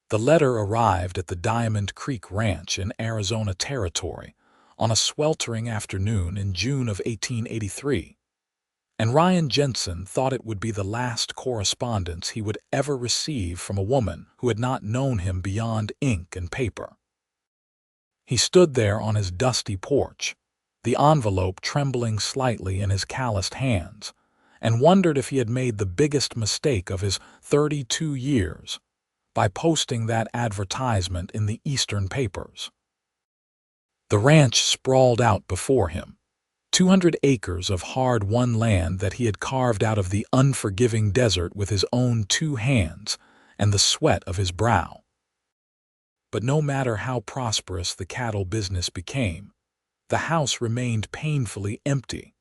The letter arrived at the Diamond Creek Ranch in Arizona Territory on a sweltering afternoon in June of 1883, and Ryan Jensen thought it would be the last correspondence he would ever receive from a woman who had not known him beyond ink and paper. He stood there on his dusty porch, the envelope trembling slightly in his calloused hands, and wondered if he had made the biggest mistake of his 32 years by posting that advertisement in the Eastern papers. The ranch sprawled out before him, 200 acres of hard-won land that he had carved out of the unforgiving desert with his own 2 hands and the sweat of his brow. But no matter how prosperous the cattle business became, the house remained painfully empty,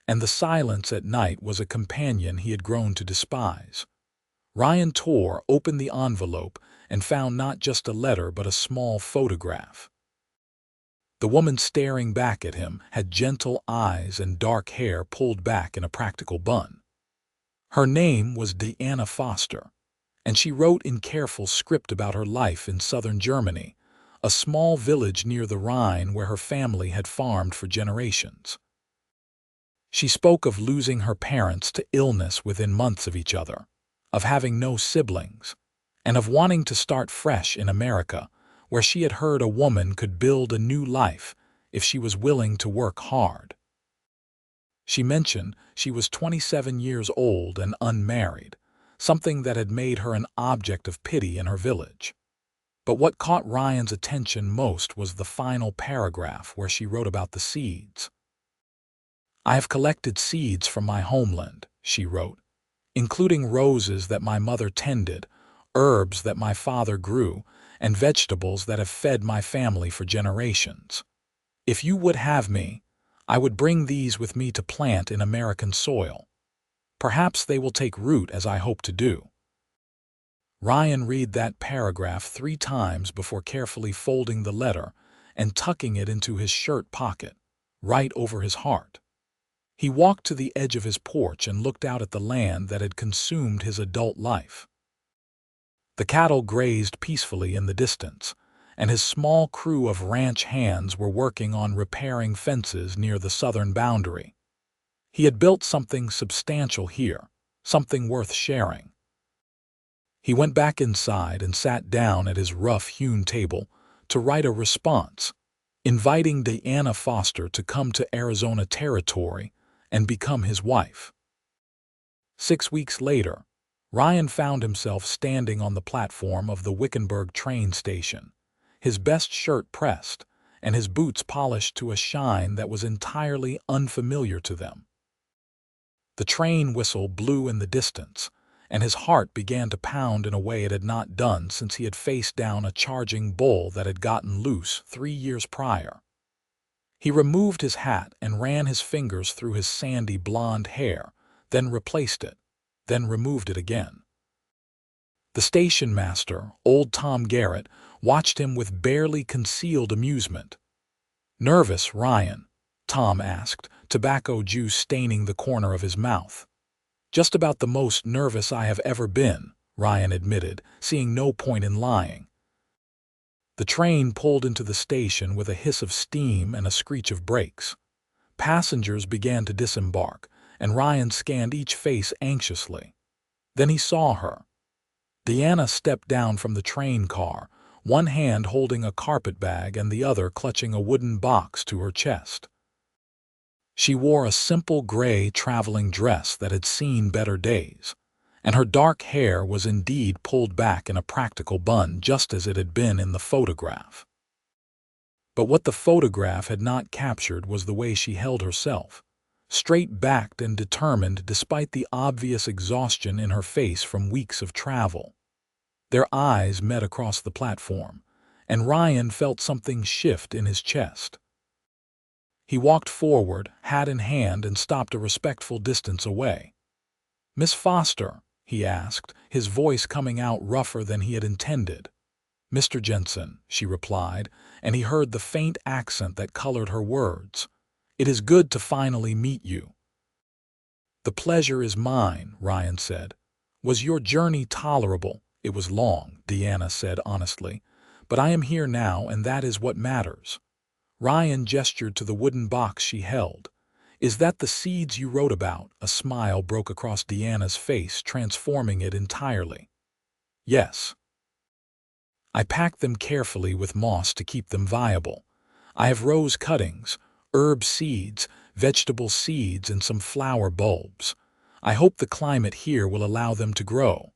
and the silence at night was a companion he had grown to despise. Ryan tore open the envelope and found not just a letter but a small photograph. The woman staring back at him had gentle eyes and dark hair pulled back in a practical bun. Her name was Deanna Foster, and she wrote in careful script about her life in southern Germany, a small village near the Rhine where her family had farmed for generations. She spoke of losing her parents to illness within months of each other, of having no siblings, and of wanting to start fresh in America, where she had heard a woman could build a new life if she was willing to work hard. She mentioned she was 27 years old and unmarried, something that had made her an object of pity in her village. But what caught Ryan's attention most was the final paragraph where she wrote about the seeds. "I have collected seeds from my homeland," she wrote, "including roses that my mother tended, herbs that my father grew, and vegetables that have fed my family for generations. If you would have me, I would bring these with me to plant in American soil. Perhaps they will take root as I hope to do." Ryan read that paragraph 3 times before carefully folding the letter and tucking it into his shirt pocket, right over his heart. He walked to the edge of his porch and looked out at the land that had consumed his adult life. The cattle grazed peacefully in the distance, and his small crew of ranch hands were working on repairing fences near the southern boundary. He had built something substantial here, something worth sharing. He went back inside and sat down at his rough-hewn table to write a response, inviting Deanna Foster to come to Arizona Territory and become his wife. 6 weeks later, Ryan found himself standing on the platform of the Wickenburg train station, his best shirt pressed and his boots polished to a shine that was entirely unfamiliar to them. The train whistle blew in the distance, and his heart began to pound in a way it had not done since he had faced down a charging bull that had gotten loose 3 years prior. He removed his hat and ran his fingers through his sandy blonde hair, then replaced it, then removed it again. The station master, old Tom Garrett, watched him with barely concealed amusement. "Nervous, Ryan?" Tom asked, tobacco juice staining the corner of his mouth. "Just about the most nervous I have ever been," Ryan admitted, seeing no point in lying. The train pulled into the station with a hiss of steam and a screech of brakes. Passengers began to disembark, and Ryan scanned each face anxiously. Then he saw her. Deanna stepped down from the train car, one hand holding a carpet bag and the other clutching a wooden box to her chest. She wore a simple gray traveling dress that had seen better days, and her dark hair was indeed pulled back in a practical bun just as it had been in the photograph. But what the photograph had not captured was the way she held herself, straight-backed and determined despite the obvious exhaustion in her face from weeks of travel. Their eyes met across the platform, and Ryan felt something shift in his chest. He walked forward, hat in hand, and stopped a respectful distance away. "Miss Foster?" he asked, his voice coming out rougher than he had intended. "Mr. Jensen," she replied, and he heard the faint accent that colored her words. "It is good to finally meet you." "The pleasure is mine," Ryan said. "Was your journey tolerable, "It was long," Deanna said honestly, "but I am here now and that is what matters." Ryan gestured to the wooden box she held. "Is that the seeds you wrote about?" A smile broke across Deanna's face, transforming it entirely. "Yes. I packed them carefully with moss to keep them viable. I have rose cuttings, herb seeds, vegetable seeds, and some flower bulbs. I hope the climate here will allow them to grow."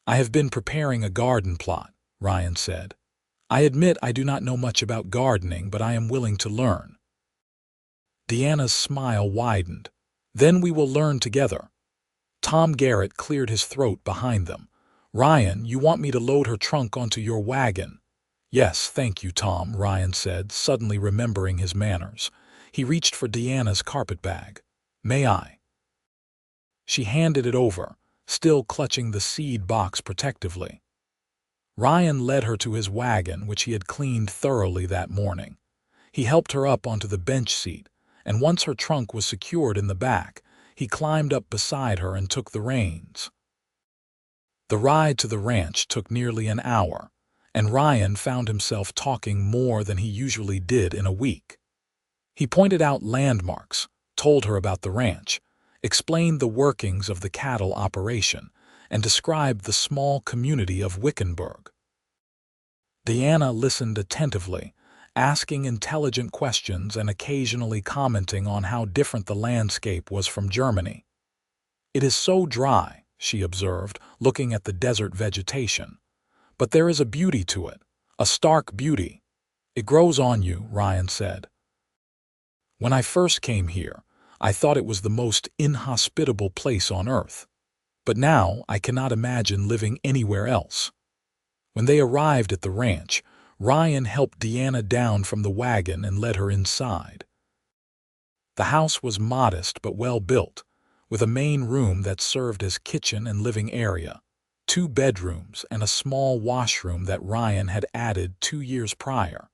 "I have been preparing a garden plot," Ryan said. "I admit I do not know much about gardening, but I am willing to learn." Deanna's smile widened. "Then we will learn together." Tom Garrett cleared his throat behind them. "Ryan, you want me to load her trunk onto your wagon?" "Yes, thank you, Tom," Ryan said, suddenly remembering his manners. He reached for Deanna's carpetbag. "May I?" She handed it over, still clutching the seed box protectively. Ryan led her to his wagon, which he had cleaned thoroughly that morning. He helped her up onto the bench seat, and once her trunk was secured in the back, he climbed up beside her and took the reins. The ride to the ranch took nearly an hour, and Ryan found himself talking more than he usually did in a week. He pointed out landmarks, told her about the ranch, explained the workings of the cattle operation, and described the small community of Wickenburg. Deanna listened attentively, asking intelligent questions and occasionally commenting on how different the landscape was from Germany. "It is so dry," she observed, looking at the desert vegetation. "But there is a beauty to it, a stark beauty. It grows on you," Ryan said. "When I first came here, I thought it was the most inhospitable place on earth. But now I cannot imagine living anywhere else." When they arrived at the ranch, Ryan helped Deanna down from the wagon and led her inside. The house was modest but well built, with a main room that served as kitchen and living area, 2 bedrooms, and a small washroom that Ryan had added 2 years prior.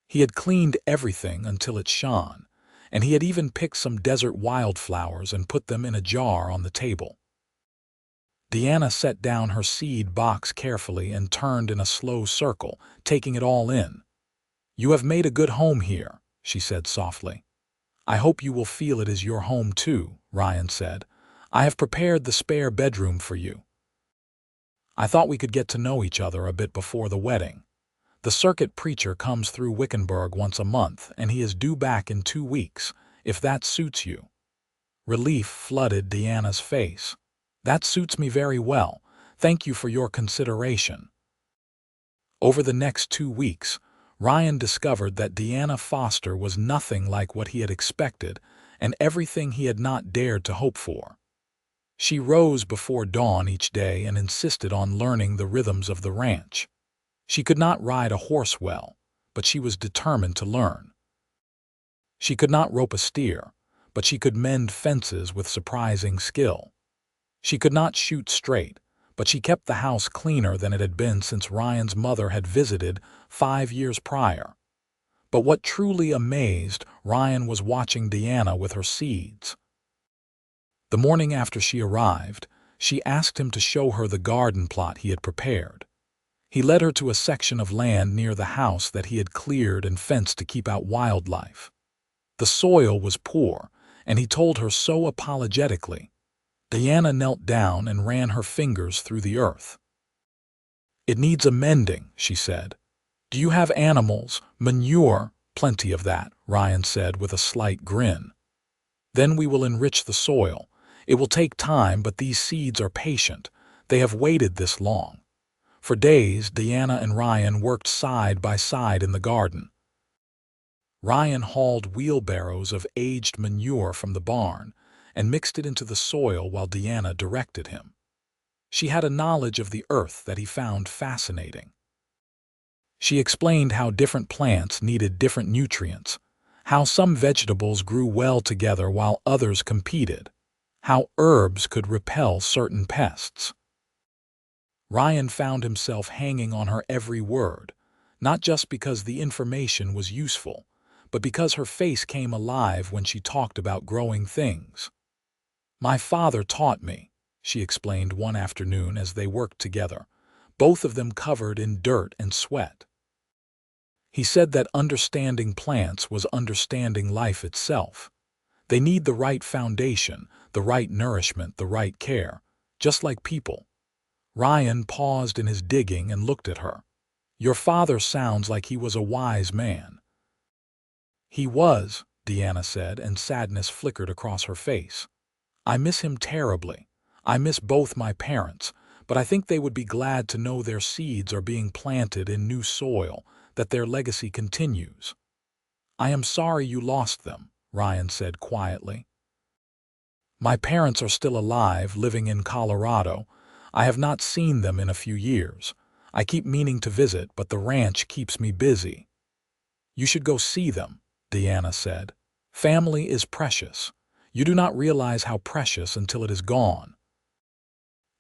He had cleaned everything until it shone, and he had even picked some desert wildflowers and put them in a jar on the table. Deanna set down her seed box carefully and turned in a slow circle, taking it all in. "You have made a good home here," she said softly. "I hope you will feel it is your home too," Ryan said. "I have prepared the spare bedroom for you. I thought we could get to know each other a bit before the wedding. The circuit preacher comes through Wickenburg once a month, and he is due back in 2 weeks, if that suits you." Relief flooded Deanna's face. "That suits me very well. Thank you for your consideration." Over the next 2 weeks, Ryan discovered that Deanna Foster was nothing like what he had expected and everything he had not dared to hope for. She rose before dawn each day and insisted on learning the rhythms of the ranch. She could not ride a horse well, but she was determined to learn. She could not rope a steer, but she could mend fences with surprising skill. She could not shoot straight, but she kept the house cleaner than it had been since Ryan's mother had visited 5 years prior. But what truly amazed Ryan was watching Deanna with her seeds. The morning after she arrived, she asked him to show her the garden plot he had prepared. He led her to a section of land near the house that he had cleared and fenced to keep out wildlife. The soil was poor, and he told her so apologetically. Deanna knelt down and ran her fingers through the earth. "It needs amending," she said. "Do you have animals, manure?" "Plenty of that," Ryan said with a slight grin. "Then we will enrich the soil. It will take time, but these seeds are patient. They have waited this long." For days, Deanna and Ryan worked side by side in the garden. Ryan hauled wheelbarrows of aged manure from the barn and mixed it into the soil while Deanna directed him. She had a knowledge of the earth that he found fascinating. She explained how different plants needed different nutrients, how some vegetables grew well together while others competed, how herbs could repel certain pests. Ryan found himself hanging on her every word, not just because the information was useful, but because her face came alive when she talked about growing things. "My father taught me," she explained one afternoon as they worked together, both of them covered in dirt and sweat. He said that understanding plants was understanding life itself. They need the right foundation, the right nourishment, the right care, just like people. Ryan paused in his digging and looked at her. Your father sounds like he was a wise man. He was, Deanna said, and sadness flickered across her face. I miss him terribly. I miss both my parents, but I think they would be glad to know their seeds are being planted in new soil, that their legacy continues. I am sorry you lost them, Ryan said quietly. My parents are still alive, living in Colorado. I have not seen them in a few years. I keep meaning to visit, but the ranch keeps me busy. You should go see them, Deanna said. Family is precious. You do not realize how precious until it is gone.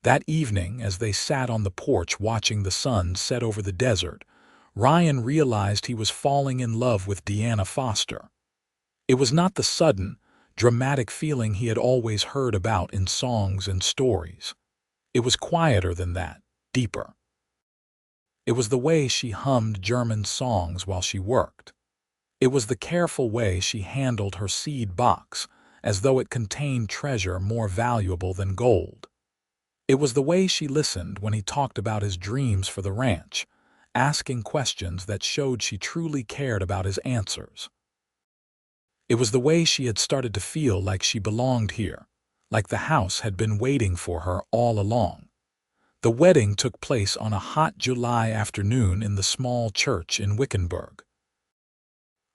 That evening, as they sat on the porch watching the sun set over the desert, Ryan realized he was falling in love with Deanna Foster. It was not the sudden, dramatic feeling he had always heard about in songs and stories. It was quieter than that, deeper. It was the way she hummed German songs while she worked. It was the careful way she handled her seed box, as though it contained treasure more valuable than gold. It was the way she listened when he talked about his dreams for the ranch, asking questions that showed she truly cared about his answers. It was the way she had started to feel like she belonged here, like the house had been waiting for her all along. The wedding took place on a hot July afternoon in the small church in Wickenburg.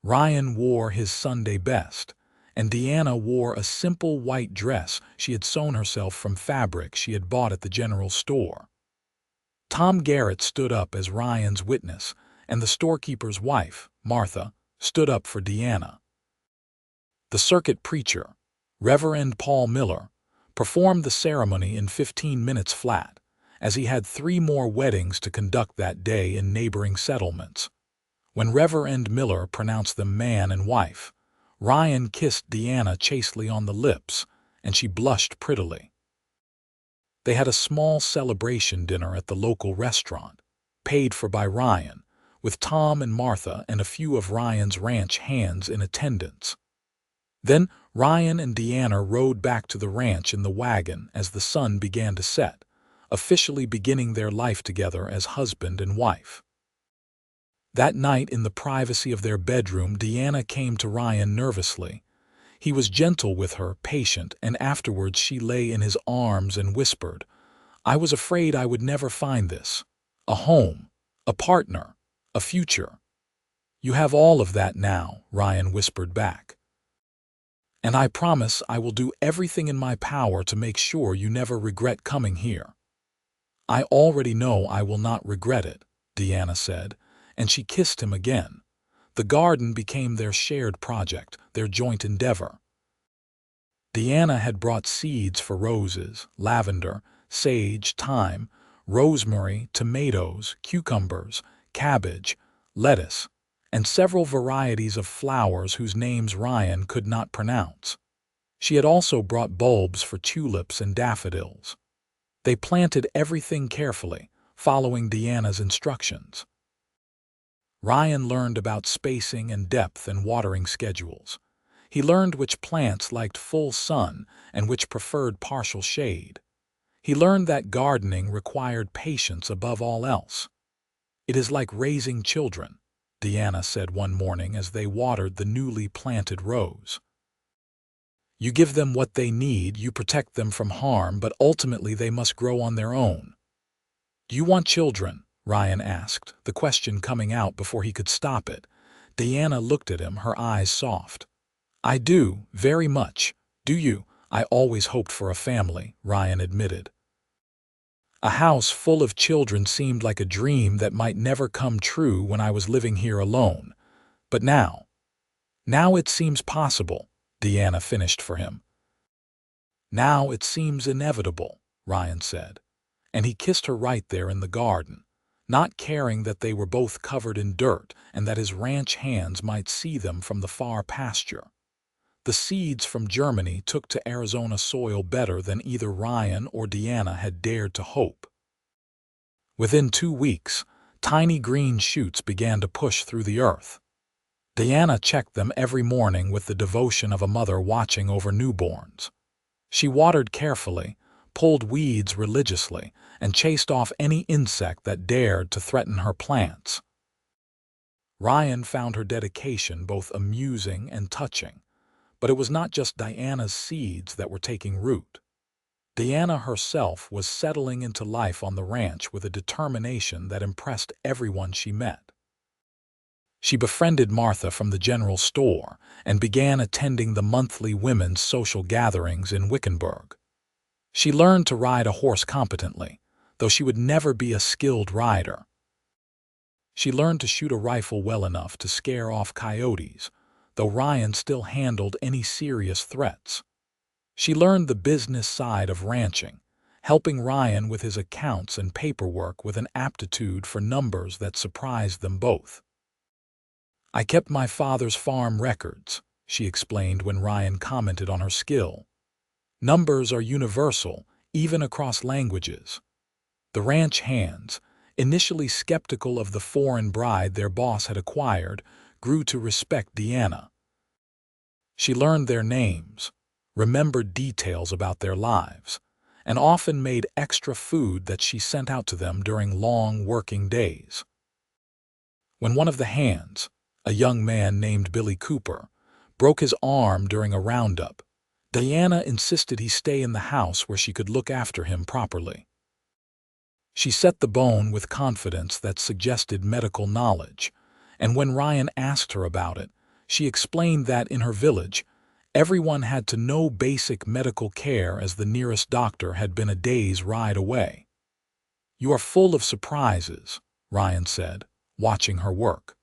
Ryan wore his Sunday best, and Deanna wore a simple white dress she had sewn herself from fabric she had bought at the general store. Tom Garrett stood up as Ryan's witness, and the storekeeper's wife, Martha, stood up for Deanna. The circuit preacher, Reverend Paul Miller, performed the ceremony in 15 minutes flat, as he had 3 more weddings to conduct that day in neighboring settlements. When Reverend Miller pronounced them man and wife, Ryan kissed Deanna chastely on the lips, and she blushed prettily. They had a small celebration dinner at the local restaurant, paid for by Ryan, with Tom and Martha and a few of Ryan's ranch hands in attendance. Then Ryan and Deanna rode back to the ranch in the wagon as the sun began to set, officially beginning their life together as husband and wife. That night, in the privacy of their bedroom, Deanna came to Ryan nervously. He was gentle with her, patient, and afterwards she lay in his arms and whispered, I was afraid I would never find this. A home, a partner, a future. You have all of that now, Ryan whispered back. And I promise I will do everything in my power to make sure you never regret coming here. I already know I will not regret it, Deanna said, and she kissed him again. The garden became their shared project, their joint endeavor. Deanna had brought seeds for roses, lavender, sage, thyme, rosemary, tomatoes, cucumbers, cabbage, lettuce, and several varieties of flowers whose names Ryan could not pronounce. She had also brought bulbs for tulips and daffodils. They planted everything carefully, following Deanna's instructions. Ryan learned about spacing and depth and watering schedules. He learned which plants liked full sun and which preferred partial shade. He learned that gardening required patience above all else. It is like raising children, Deanna said one morning as they watered the newly planted rows. You give them what they need, you protect them from harm, but ultimately they must grow on their own. Do you want children? Ryan asked, the question coming out before he could stop it. Deanna looked at him, her eyes soft. I do, very much. Do you? I always hoped for a family, Ryan admitted. A house full of children seemed like a dream that might never come true when I was living here alone. But now it seems possible, Deanna finished for him. Now it seems inevitable, Ryan said, and he kissed her right there in the garden, not caring that they were both covered in dirt and that his ranch hands might see them from the far pasture. The seeds from Germany took to Arizona soil better than either Ryan or Deanna had dared to hope. Within 2 weeks, tiny green shoots began to push through the earth. Deanna checked them every morning with the devotion of a mother watching over newborns. She watered carefully, pulled weeds religiously, and chased off any insect that dared to threaten her plants. Ryan found her dedication both amusing and touching, but it was not just Diana's seeds that were taking root. Deanna herself was settling into life on the ranch with a determination that impressed everyone she met. She befriended Martha from the general store and began attending the monthly women's social gatherings in Wickenburg. She learned to ride a horse competently, though she would never be a skilled rider. She learned to shoot a rifle well enough to scare off coyotes, though Ryan still handled any serious threats. She learned the business side of ranching, helping Ryan with his accounts and paperwork with an aptitude for numbers that surprised them both. "I kept my father's farm records," she explained when Ryan commented on her skill. "Numbers are universal, even across languages." The ranch hands, initially skeptical of the foreign bride their boss had acquired, grew to respect Deanna. She learned their names, remembered details about their lives, and often made extra food that she sent out to them during long working days. When one of the hands, a young man named Billy Cooper, broke his arm during a roundup, Diana insisted he stay in the house where she could look after him properly. She set the bone with confidence that suggested medical knowledge, and when Ryan asked her about it, she explained that in her village, everyone had to know basic medical care as the nearest doctor had been a day's ride away. "You are full of surprises," Ryan said, watching her work.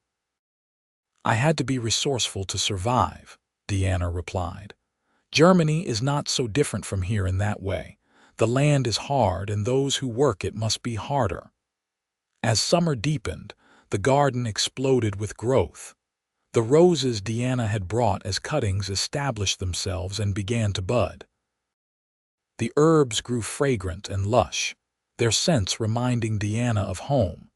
"I had to be resourceful to survive," Deanna replied. "Germany is not so different from here in that way. The land is hard, and those who work it must be harder." As summer deepened, the garden exploded with growth. The roses Deanna had brought as cuttings established themselves and began to bud. The herbs grew fragrant and lush, their scents reminding Deanna of home.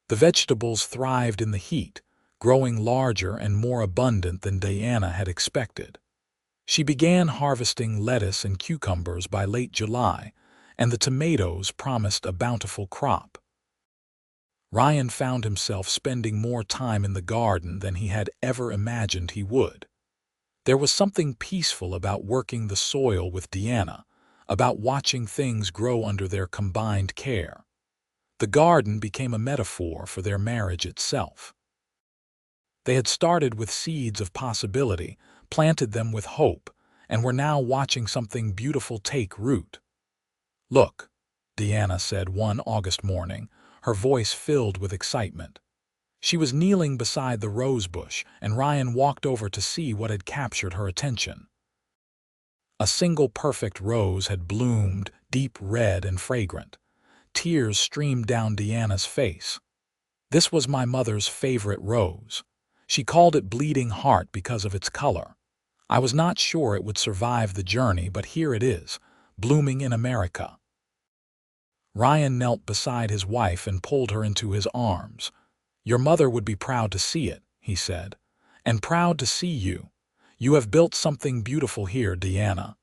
The vegetables thrived in the heat, growing larger and more abundant than Diana had expected. She began harvesting lettuce and cucumbers by late July, and the tomatoes promised a bountiful crop. Ryan found himself spending more time in the garden than he had ever imagined he would. There was something peaceful about working the soil with Deanna, about watching things grow under their combined care. The garden became a metaphor for their marriage itself. They had started with seeds of possibility, planted them with hope, and were now watching something beautiful take root. "Look," Deanna said one August morning, her voice filled with excitement. She was kneeling beside the rose bush, and Ryan walked over to see what had captured her attention. A single perfect rose had bloomed, deep red and fragrant. Tears streamed down Deanna's face. "This was my mother's favorite rose. She called it Bleeding Heart because of its color. I was not sure it would survive the journey, but here it is, blooming in America." Ryan knelt beside his wife and pulled her into his arms. "Your mother would be proud to see it," he said, "and proud to see you. You have built something beautiful here, Deanna."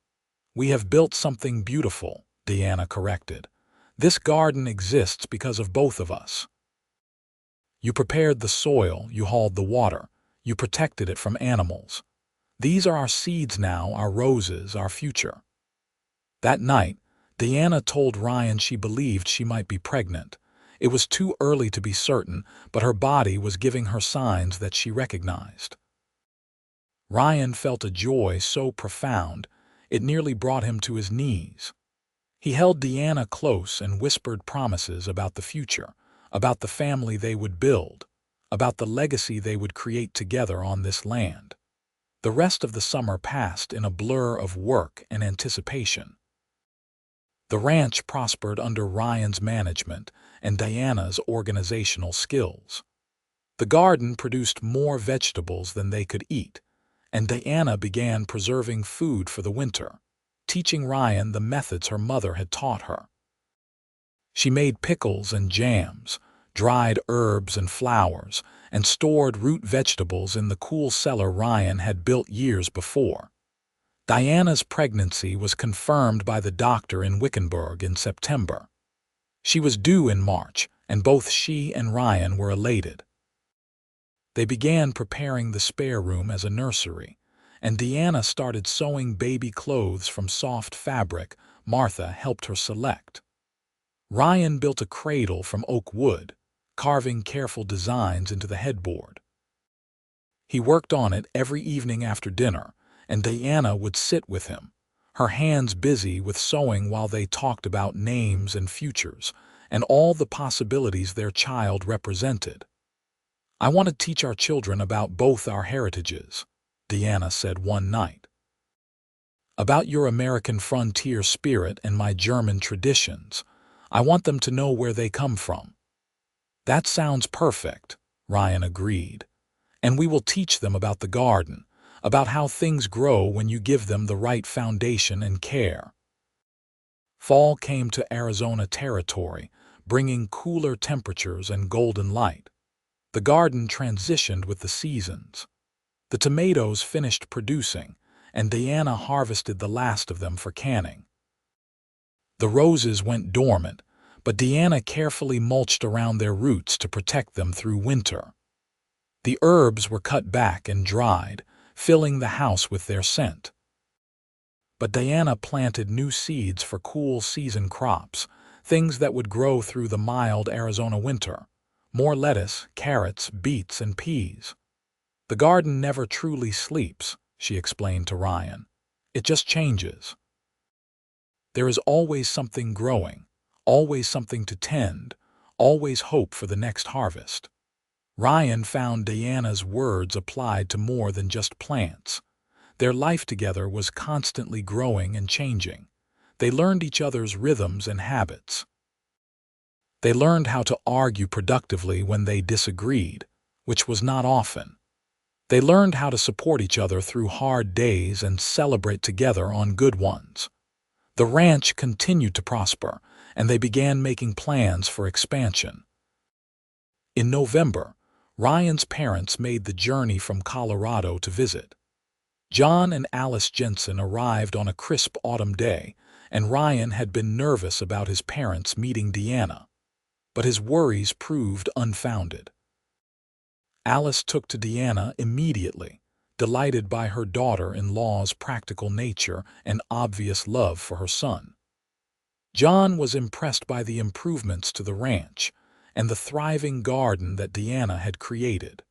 "We have built something beautiful," Deanna corrected. "This garden exists because of both of us. You prepared the soil, you hauled the water, you protected it from animals. These are our seeds now, our roses, our future." That night, Deanna told Ryan she believed she might be pregnant. It was too early to be certain, but her body was giving her signs that she recognized. Ryan felt a joy so profound, it nearly brought him to his knees. He held Deanna close and whispered promises about the future, about the family they would build, about the legacy they would create together on this land. The rest of the summer passed in a blur of work and anticipation. The ranch prospered under Ryan's management and Diana's organizational skills. The garden produced more vegetables than they could eat, and Diana began preserving food for the winter, teaching Ryan the methods her mother had taught her. She made pickles and jams, dried herbs and flowers, and stored root vegetables in the cool cellar Ryan had built years before. Diana's pregnancy was confirmed by the doctor in Wickenburg in September. She was due in March, and both she and Ryan were elated. They began preparing the spare room as a nursery, and Diana started sewing baby clothes from soft fabric Martha helped her select. Ryan built a cradle from oak wood, carving careful designs into the headboard. He worked on it every evening after dinner, and Diana would sit with him, her hands busy with sewing while they talked about names and futures, and all the possibilities their child represented. "I want to teach our children about both our heritages," Diana said one night. "About your American frontier spirit and my German traditions. I want them to know where they come from." "That sounds perfect," Ryan agreed. "And we will teach them about the garden, about how things grow when you give them the right foundation and care." Fall came to Arizona territory, bringing cooler temperatures and golden light. The garden transitioned with the seasons. The tomatoes finished producing, and Diana harvested the last of them for canning. The roses went dormant, but Diana carefully mulched around their roots to protect them through winter. The herbs were cut back and dried, filling the house with their scent. But Diana planted new seeds for cool season crops, things that would grow through the mild Arizona winter. More lettuce, carrots, beets, and peas. "The garden never truly sleeps," she explained to Ryan. "It just changes. There is always something growing, always something to tend, always hope for the next harvest." Ryan found Diana's words applied to more than just plants. Their life together was constantly growing and changing. They learned each other's rhythms and habits. They learned how to argue productively when they disagreed, which was not often. They learned how to support each other through hard days and celebrate together on good ones. The ranch continued to prosper, and they began making plans for expansion. In November, Ryan's parents made the journey from Colorado to visit. John and Alice Jensen arrived on a crisp autumn day, and Ryan had been nervous about his parents meeting Diana. But his worries proved unfounded. Alice took to Diana immediately, delighted by her daughter-in-law's practical nature and obvious love for her son. John was impressed by the improvements to the ranch and the thriving garden that Diana had created.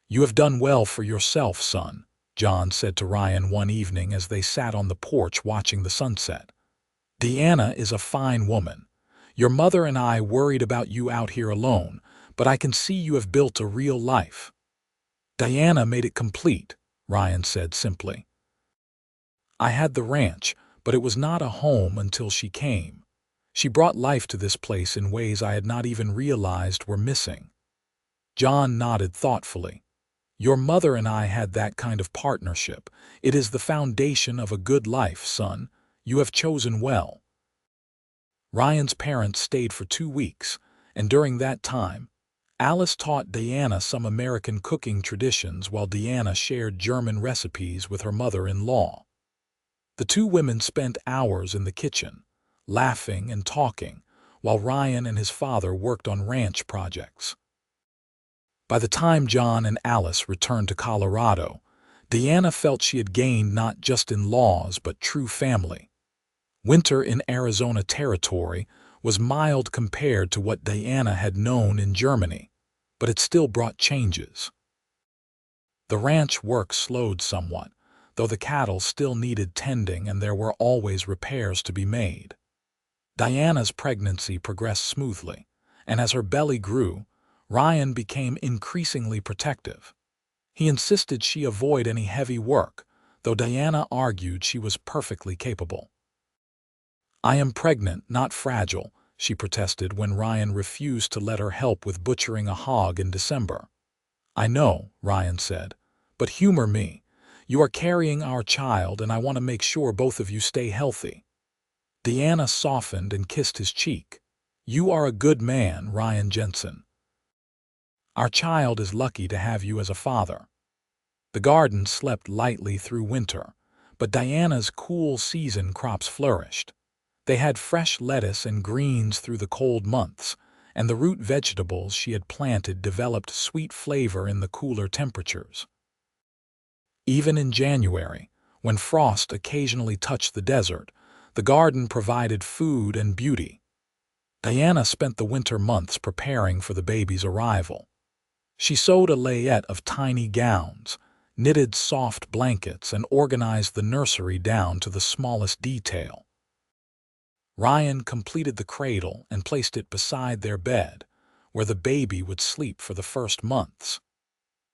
"You have done well for yourself, son," John said to Ryan one evening as they sat on the porch watching the sunset. "Diana is a fine woman. Your mother and I worried about you out here alone, but I can see you have built a real life." "Diana made it complete," Ryan said simply. "I had the ranch, but it was not a home until she came. She brought life to this place in ways I had not even realized were missing." John nodded thoughtfully. "Your mother and I had that kind of partnership. It is the foundation of a good life, son. You have chosen well." Ryan's parents stayed for 2 weeks, and during that time, Alice taught Diana some American cooking traditions while Diana shared German recipes with her mother-in-law. The two women spent hours in the kitchen, laughing and talking, while Ryan and his father worked on ranch projects. By the time John and Alice returned to Colorado, Diana felt she had gained not just in-laws but true family. Winter in Arizona territory was mild compared to what Diana had known in Germany, but it still brought changes. The ranch work slowed somewhat, though the cattle still needed tending and there were always repairs to be made. Diana's pregnancy progressed smoothly, and as her belly grew, Ryan became increasingly protective. He insisted she avoid any heavy work, though Diana argued she was perfectly capable. "I am pregnant, not fragile," she protested when Ryan refused to let her help with butchering a hog in December. "I know," Ryan said, But humor me. You are carrying our child, and I want to make sure both of you stay healthy." Deanna softened and kissed his cheek. "You are a good man, Ryan Jensen. Our child is lucky to have you as a father." The garden slept lightly through winter, but Diana's cool season crops flourished. They had fresh lettuce and greens through the cold months, and the root vegetables she had planted developed sweet flavor in the cooler temperatures. Even in January, when frost occasionally touched the desert, the garden provided food and beauty. Diana spent the winter months preparing for the baby's arrival. She sewed a layette of tiny gowns, knitted soft blankets, and organized the nursery down to the smallest detail. Ryan completed the cradle and placed it beside their bed, where the baby would sleep for the first months.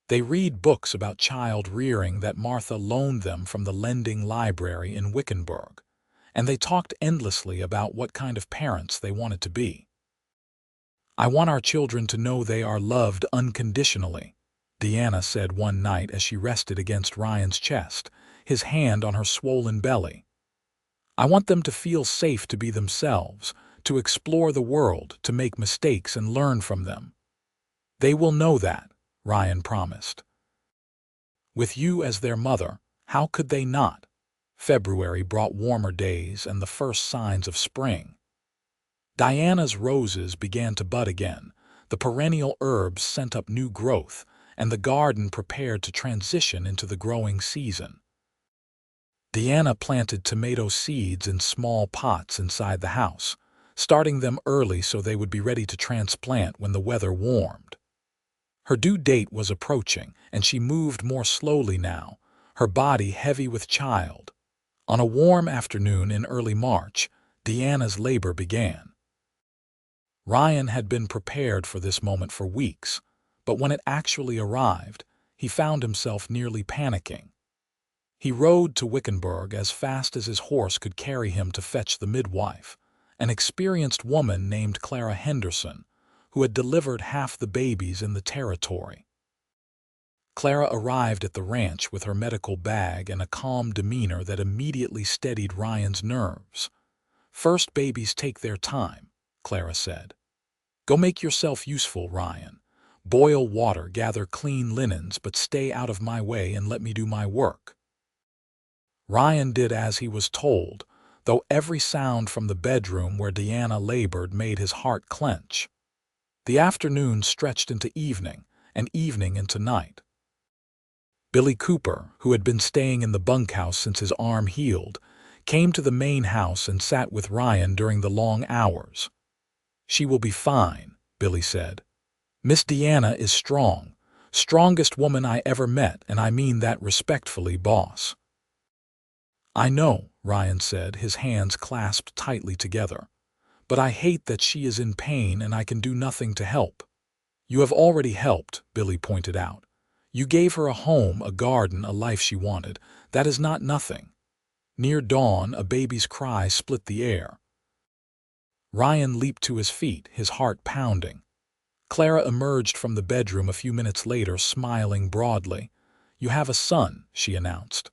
They read books about child rearing that Martha loaned them from the lending library in Wickenburg, and they talked endlessly about what kind of parents they wanted to be. "I want our children to know they are loved unconditionally," Deanna said one night as she rested against Ryan's chest, his hand on her swollen belly. "I want them to feel safe to be themselves, to explore the world, to make mistakes and learn from them." "They will know that," Ryan promised. "With you as their mother, how could they not?" February brought warmer days and the first signs of spring. Diana's roses began to bud again, the perennial herbs sent up new growth, and the garden prepared to transition into the growing season. Deanna planted tomato seeds in small pots inside the house, starting them early so they would be ready to transplant when the weather warmed. Her due date was approaching, and she moved more slowly now, her body heavy with child. On a warm afternoon in early March, Deanna's labor began. Ryan had been prepared for this moment for weeks, but when it actually arrived, he found himself nearly panicking. He rode to Wickenburg as fast as his horse could carry him to fetch the midwife, an experienced woman named Clara Henderson, who had delivered half the babies in the territory. Clara arrived at the ranch with her medical bag and a calm demeanor that immediately steadied Ryan's nerves. "First babies take their time," Clara said. "Go make yourself useful, Ryan. Boil water, gather clean linens, but stay out of my way and let me do my work." Ryan did as he was told, though every sound from the bedroom where Deanna labored made his heart clench. The afternoon stretched into evening, and evening into night. Billy Cooper, who had been staying in the bunkhouse since his arm healed, came to the main house and sat with Ryan during the long hours. "She will be fine," Billy said. "Miss Deanna is strong, strongest woman I ever met, and I mean that respectfully, boss." "I know," Ryan said, his hands clasped tightly together. "But I hate that she is in pain and I can do nothing to help." "You have already helped," Billy pointed out. "You gave her a home, a garden, a life she wanted. That is not nothing." Near dawn, a baby's cry split the air. Ryan leaped to his feet, his heart pounding. Clara emerged from the bedroom a few minutes later, smiling broadly. "You have a son," she announced.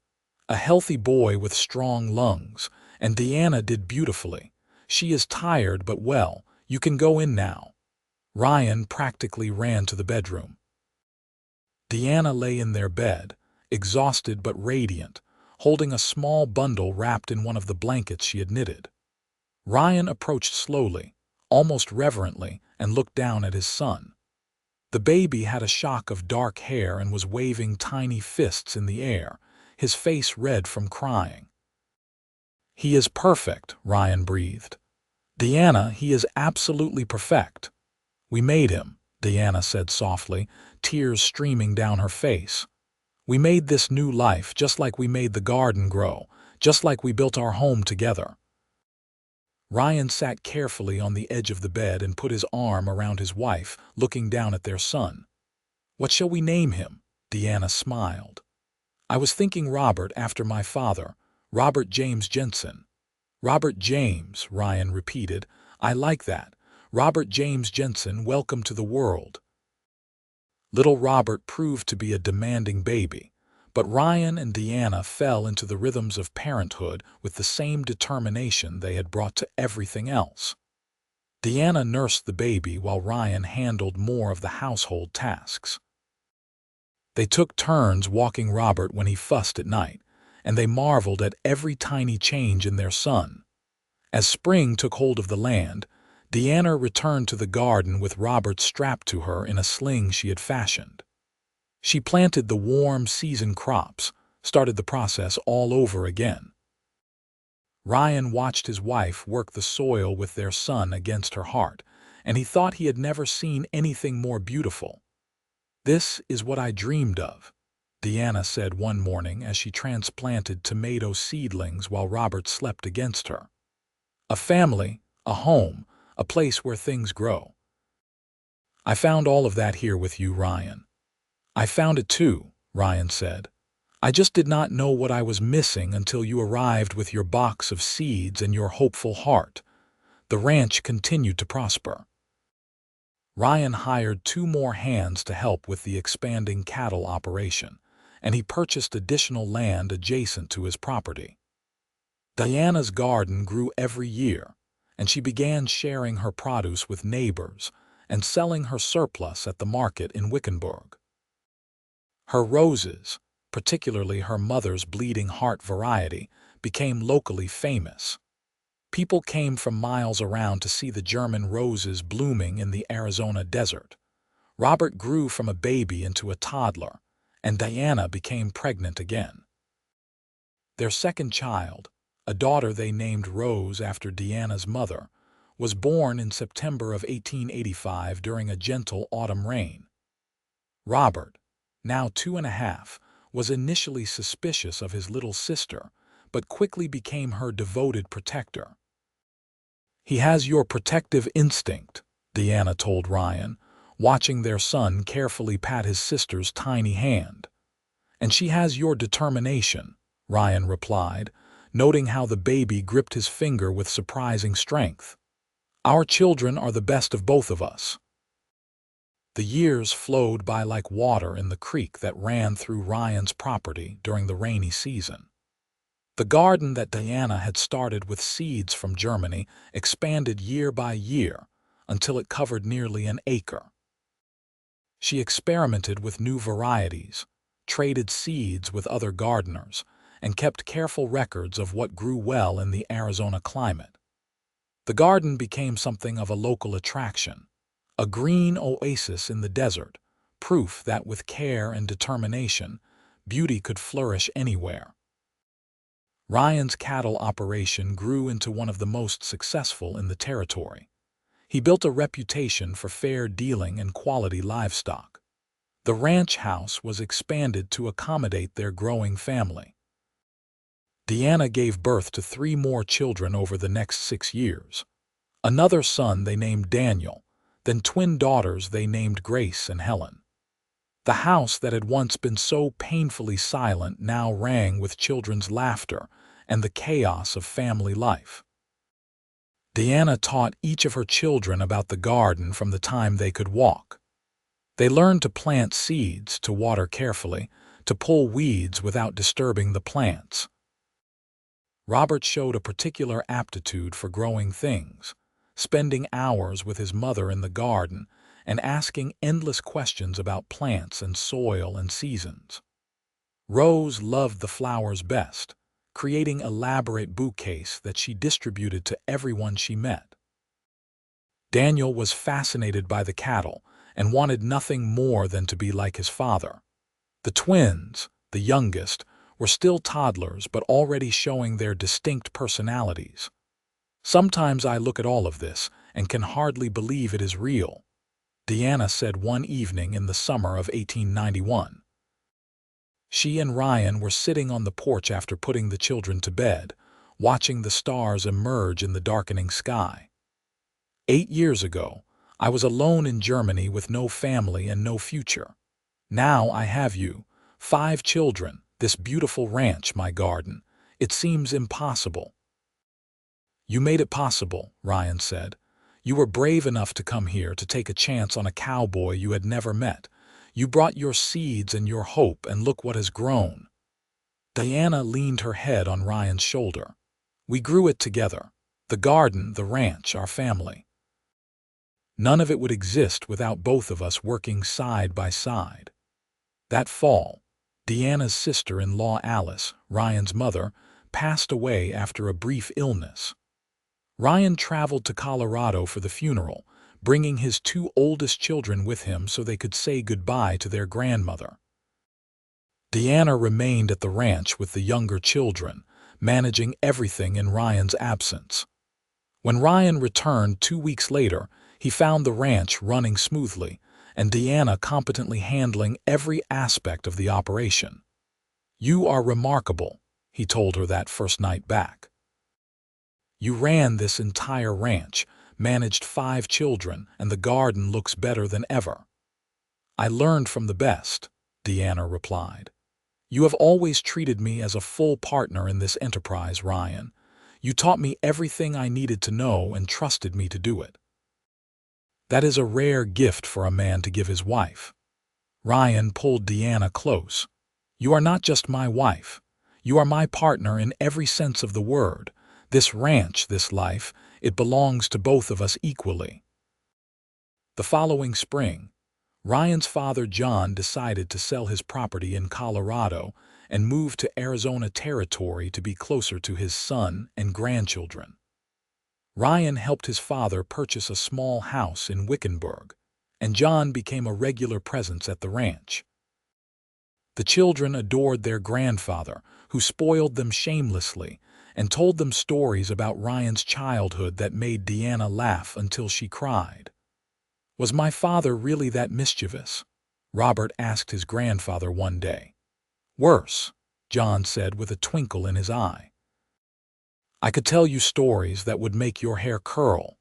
"A healthy boy with strong lungs, and Deanna did beautifully. She is tired but well. You can go in now." Ryan practically ran to the bedroom. Deanna lay in their bed, exhausted but radiant, holding a small bundle wrapped in one of the blankets she had knitted. Ryan approached slowly, almost reverently, and looked down at his son. The baby had a shock of dark hair and was waving tiny fists in the air, his face red from crying. "He is perfect," Ryan breathed. "Deanna, he is absolutely perfect." "We made him," Deanna said softly, tears streaming down her face. "We made this new life just like we made the garden grow, just like we built our home together." Ryan sat carefully on the edge of the bed and put his arm around his wife, looking down at their son. "What shall we name him?" Deanna smiled. "I was thinking Robert, after my father, Robert James Jensen." "Robert James," Ryan repeated. "I like that. Robert James Jensen, welcome to the world." Little Robert proved to be a demanding baby, But Ryan and Deanna fell into the rhythms of parenthood with the same determination they had brought to everything else. Deanna nursed the baby while Ryan handled more of the household tasks. They took turns walking Robert when he fussed at night, and they marveled at every tiny change in their son. As spring took hold of the land, Deanna returned to the garden with Robert strapped to her in a sling she had fashioned. She planted the warm season crops, started the process all over again. Ryan watched his wife work the soil with their son against her heart, and he thought he had never seen anything more beautiful. "This is what I dreamed of," Deanna said one morning as she transplanted tomato seedlings while Robert slept against her. "A family, a home, a place where things grow." "I found all of that here with you, Ryan." "I found it too," Ryan said. "I just did not know what I was missing until you arrived with your box of seeds and your hopeful heart." The ranch continued to prosper. Ryan hired 2 more hands to help with the expanding cattle operation, and he purchased additional land adjacent to his property. Diana's garden grew every year, and she began sharing her produce with neighbors and selling her surplus at the market in Wickenburg. Her roses, particularly her mother's bleeding heart variety, became locally famous. People came from miles around to see the German roses blooming in the Arizona desert. Robert grew from a baby into a toddler, and Diana became pregnant again. Their second child, a daughter they named Rose after Diana's mother, was born in September of 1885 during a gentle autumn rain. Robert, now 2.5, was initially suspicious of his little sister, but quickly became her devoted protector. "He has your protective instinct," Deanna told Ryan, watching their son carefully pat his sister's tiny hand. "And she has your determination," Ryan replied, noting how the baby gripped his finger with surprising strength. "Our children are the best of both of us." The years flowed by like water in the creek that ran through Ryan's property during the rainy season. The garden that Diana had started with seeds from Germany expanded year by year until it covered nearly an acre. She experimented with new varieties, traded seeds with other gardeners, and kept careful records of what grew well in the Arizona climate. The garden became something of a local attraction, a green oasis in the desert, proof that with care and determination, beauty could flourish anywhere. Ryan's cattle operation grew into one of the most successful in the territory. He built a reputation for fair dealing and quality livestock. The ranch house was expanded to accommodate their growing family. Deanna gave birth to 3 more children over the next 6 years. Another son they named Daniel, then twin daughters they named Grace and Helen. The house that had once been so painfully silent now rang with children's laughter and the chaos of family life. Deanna taught each of her children about the garden from the time they could walk. They learned to plant seeds, to water carefully, to pull weeds without disturbing the plants. Robert showed a particular aptitude for growing things, spending hours with his mother in the garden and asking endless questions about plants and soil and seasons. Rose loved the flowers best, creating elaborate bouquets that she distributed to everyone she met. Daniel was fascinated by the cattle and wanted nothing more than to be like his father. The twins, the youngest, were still toddlers but already showing their distinct personalities. "Sometimes I look at all of this and can hardly believe it is real," Deanna said one evening in the summer of 1891. She and Ryan were sitting on the porch after putting the children to bed, watching the stars emerge in the darkening sky. "8 years ago, I was alone in Germany with no family and no future. Now I have you, 5 children, this beautiful ranch, my garden. It seems impossible." "You made it possible," Ryan said. "You were brave enough to come here to take a chance on a cowboy you had never met. You brought your seeds and your hope, and look what has grown." Diana leaned her head on Ryan's shoulder. "We grew it together. The garden, the ranch, our family. None of it would exist without both of us working side by side." That fall, Deanna's sister-in-law Alice, Ryan's mother, passed away after a brief illness. Ryan traveled to Colorado for the funeral, bringing his two oldest children with him so they could say goodbye to their grandmother. Deanna remained at the ranch with the younger children, managing everything in Ryan's absence. When Ryan returned 2 weeks later, he found the ranch running smoothly, and Deanna competently handling every aspect of the operation. "You are remarkable," he told her that first night back. "You ran this entire ranch, managed 5 children, and the garden looks better than ever." "I learned from the best," Deanna replied. "You have always treated me as a full partner in this enterprise, Ryan. You taught me everything I needed to know and trusted me to do it." That is a rare gift for a man to give his wife. Ryan pulled Deanna close. "You are not just my wife. You are my partner in every sense of the word. This ranch, this life, it belongs to both of us equally." The following spring, Ryan's father John decided to sell his property in Colorado and move to Arizona Territory to be closer to his son and grandchildren. Ryan helped his father purchase a small house in Wickenburg, and John became a regular presence at the ranch. The children adored their grandfather, who spoiled them shamelessly and told them stories about Ryan's childhood that made Deanna laugh until she cried. "Was my father really that mischievous?" Robert asked his grandfather one day. "Worse," John said with a twinkle in his eye. "I could tell you stories that would make your hair curl."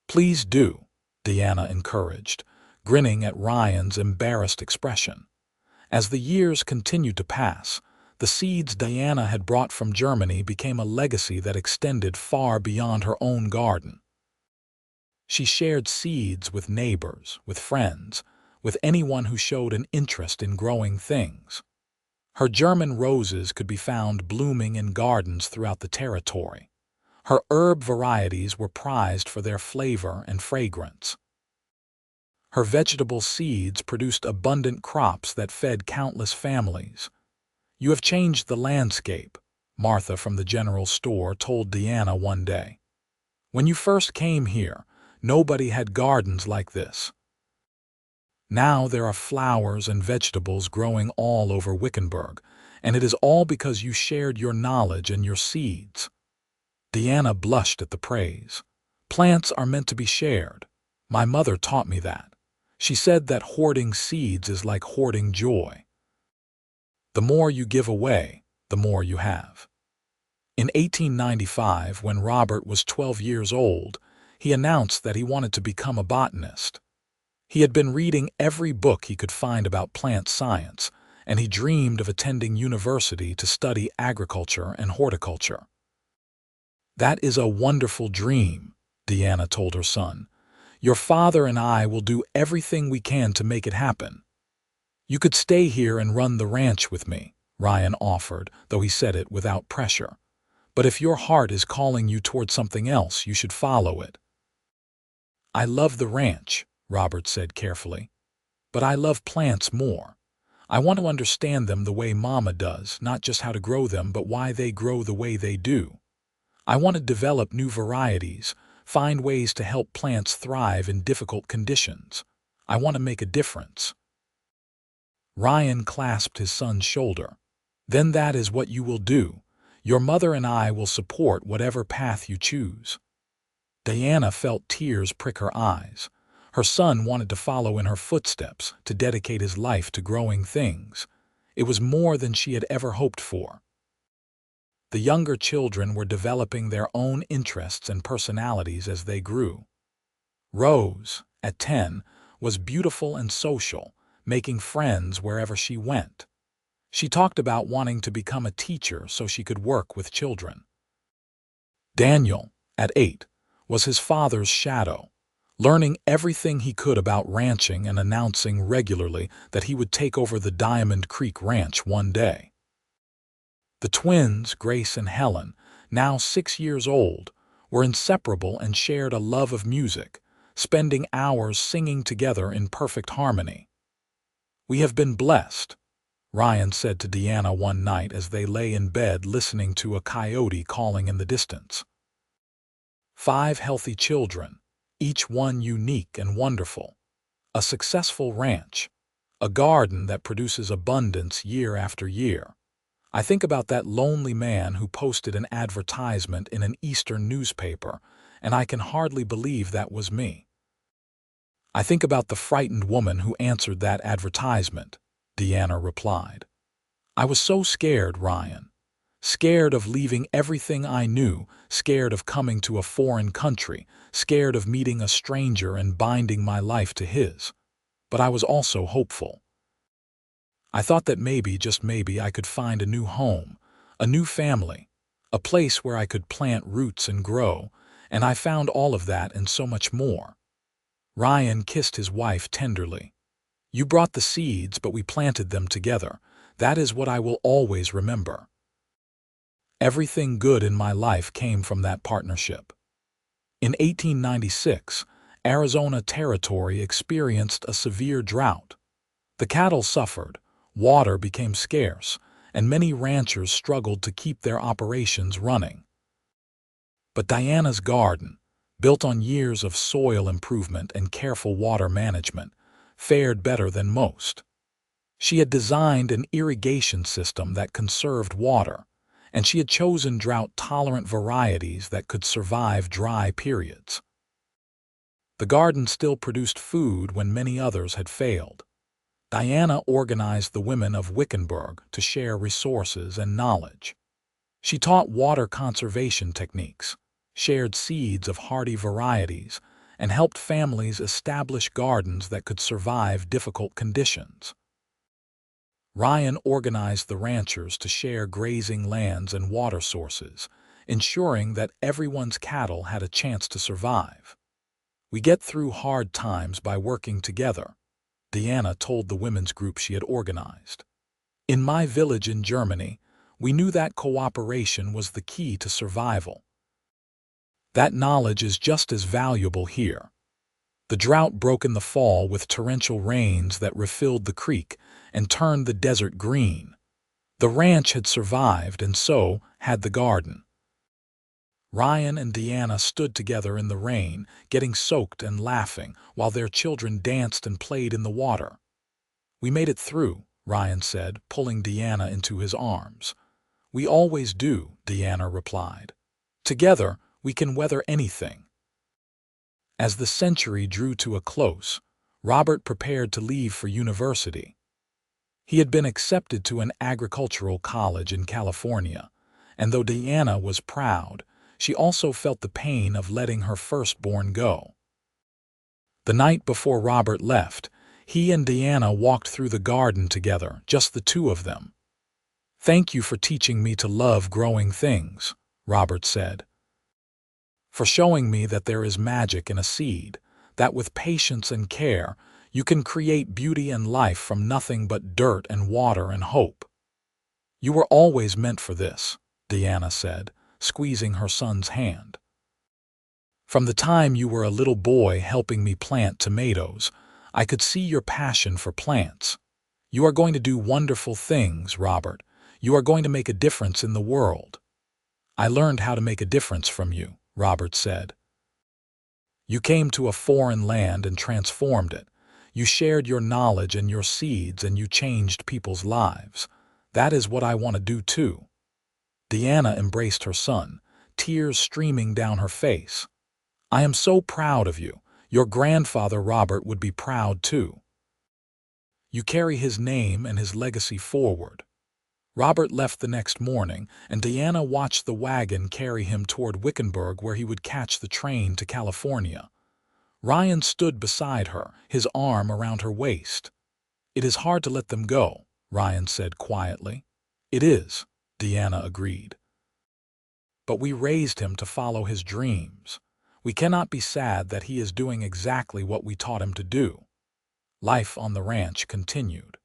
"Please do," Deanna encouraged, grinning at Ryan's embarrassed expression. As the years continued to pass, the seeds Diana had brought from Germany became a legacy that extended far beyond her own garden. She shared seeds with neighbors, with friends, with anyone who showed an interest in growing things. Her German roses could be found blooming in gardens throughout the territory. Her herb varieties were prized for their flavor and fragrance. Her vegetable seeds produced abundant crops that fed countless families. "You have changed the landscape," Martha from the general store told Deanna one day. "When you first came here, nobody had gardens like this. Now there are flowers and vegetables growing all over Wickenburg, and it is all because you shared your knowledge and your seeds." Deanna blushed at the praise. "Plants are meant to be shared. My mother taught me that. She said that hoarding seeds is like hoarding joy. The more you give away, the more you have." In 1895, when Robert was 12 years old, he announced that he wanted to become a botanist. He had been reading every book he could find about plant science, and he dreamed of attending university to study agriculture and horticulture. "That is a wonderful dream," Deanna told her son. "Your father and I will do everything we can to make it happen." "You could stay here and run the ranch with me," Ryan offered, though he said it without pressure. "But if your heart is calling you toward something else, you should follow it." "I love the ranch," Robert said carefully. "But I love plants more. I want to understand them the way Mama does, not just how to grow them, but why they grow the way they do. I want to develop new varieties, find ways to help plants thrive in difficult conditions. I want to make a difference." Ryan clasped his son's shoulder. "Then that is what you will do. Your mother and I will support whatever path you choose." Diana felt tears prick her eyes. Her son wanted to follow in her footsteps, to dedicate his life to growing things. It was more than she had ever hoped for. The younger children were developing their own interests and personalities as they grew. Rose, at 10, was beautiful and social, making friends wherever she went. She talked about wanting to become a teacher so she could work with children. Daniel, at 8, was his father's shadow, learning everything he could about ranching and announcing regularly that he would take over the Diamond Creek Ranch one day. The twins, Grace and Helen, now 6 years old, were inseparable and shared a love of music, spending hours singing together in perfect harmony. "We have been blessed," Ryan said to Deanna one night as they lay in bed listening to a coyote calling in the distance. "5 healthy children, each one unique and wonderful. A successful ranch. A garden that produces abundance year after year. I think about that lonely man who posted an advertisement in an Eastern newspaper, and I can hardly believe that was me. I think about the frightened woman who answered that advertisement," Deanna replied. "I was so scared, Ryan. Scared of leaving everything I knew, scared of coming to a foreign country, scared of meeting a stranger and binding my life to his. But I was also hopeful. I thought that maybe, just maybe, I could find a new home, a new family, a place where I could plant roots and grow, and I found all of that and so much more." Ryan kissed his wife tenderly. "You brought the seeds, but we planted them together. That is what I will always remember. Everything good in my life came from that partnership." In 1896, Arizona Territory experienced a severe drought. The cattle suffered, water became scarce, and many ranchers struggled to keep their operations running. But Diana's garden, built on years of soil improvement and careful water management, fared better than most. She had designed an irrigation system that conserved water, and she had chosen drought-tolerant varieties that could survive dry periods. The garden still produced food when many others had failed. Diana organized the women of Wickenburg to share resources and knowledge. She taught water conservation techniques, shared seeds of hardy varieties, and helped families establish gardens that could survive difficult conditions. Ryan organized the ranchers to share grazing lands and water sources, ensuring that everyone's cattle had a chance to survive. "We get through hard times by working together," Deanna told the women's group she had organized. "In my village in Germany, we knew that cooperation was the key to survival. That knowledge is just as valuable here." The drought broke in the fall with torrential rains that refilled the creek and turned the desert green. The ranch had survived, and so had the garden. Ryan and Deanna stood together in the rain, getting soaked and laughing, while their children danced and played in the water. "We made it through," Ryan said, pulling Deanna into his arms. "We always do," Deanna replied. "Together, we can weather anything." As the century drew to a close, Robert prepared to leave for university. He had been accepted to an agricultural college in California, and though Deanna was proud, she also felt the pain of letting her firstborn go. The night before Robert left, he and Deanna walked through the garden together, just the two of them. "Thank you for teaching me to love growing things," Robert said. "For showing me that there is magic in a seed, that with patience and care, you can create beauty and life from nothing but dirt and water and hope. You were always meant for this," Deanna said, squeezing her son's hand. "From the time you were a little boy helping me plant tomatoes, I could see your passion for plants. You are going to do wonderful things, Robert. You are going to make a difference in the world." "I learned how to make a difference from you," Robert said. "You came to a foreign land and transformed it. You shared your knowledge and your seeds, and you changed people's lives. That is what I want to do too." Deanna embraced her son, tears streaming down her face. "I am so proud of you. Your grandfather Robert would be proud too. You carry his name and his legacy forward." Robert left the next morning, and Deanna watched the wagon carry him toward Wickenburg, where he would catch the train to California. Ryan stood beside her, his arm around her waist. "It is hard to let them go," Ryan said quietly. "It is," Deanna agreed. "But we raised him to follow his dreams. We cannot be sad that he is doing exactly what we taught him to do. Life on the ranch continued.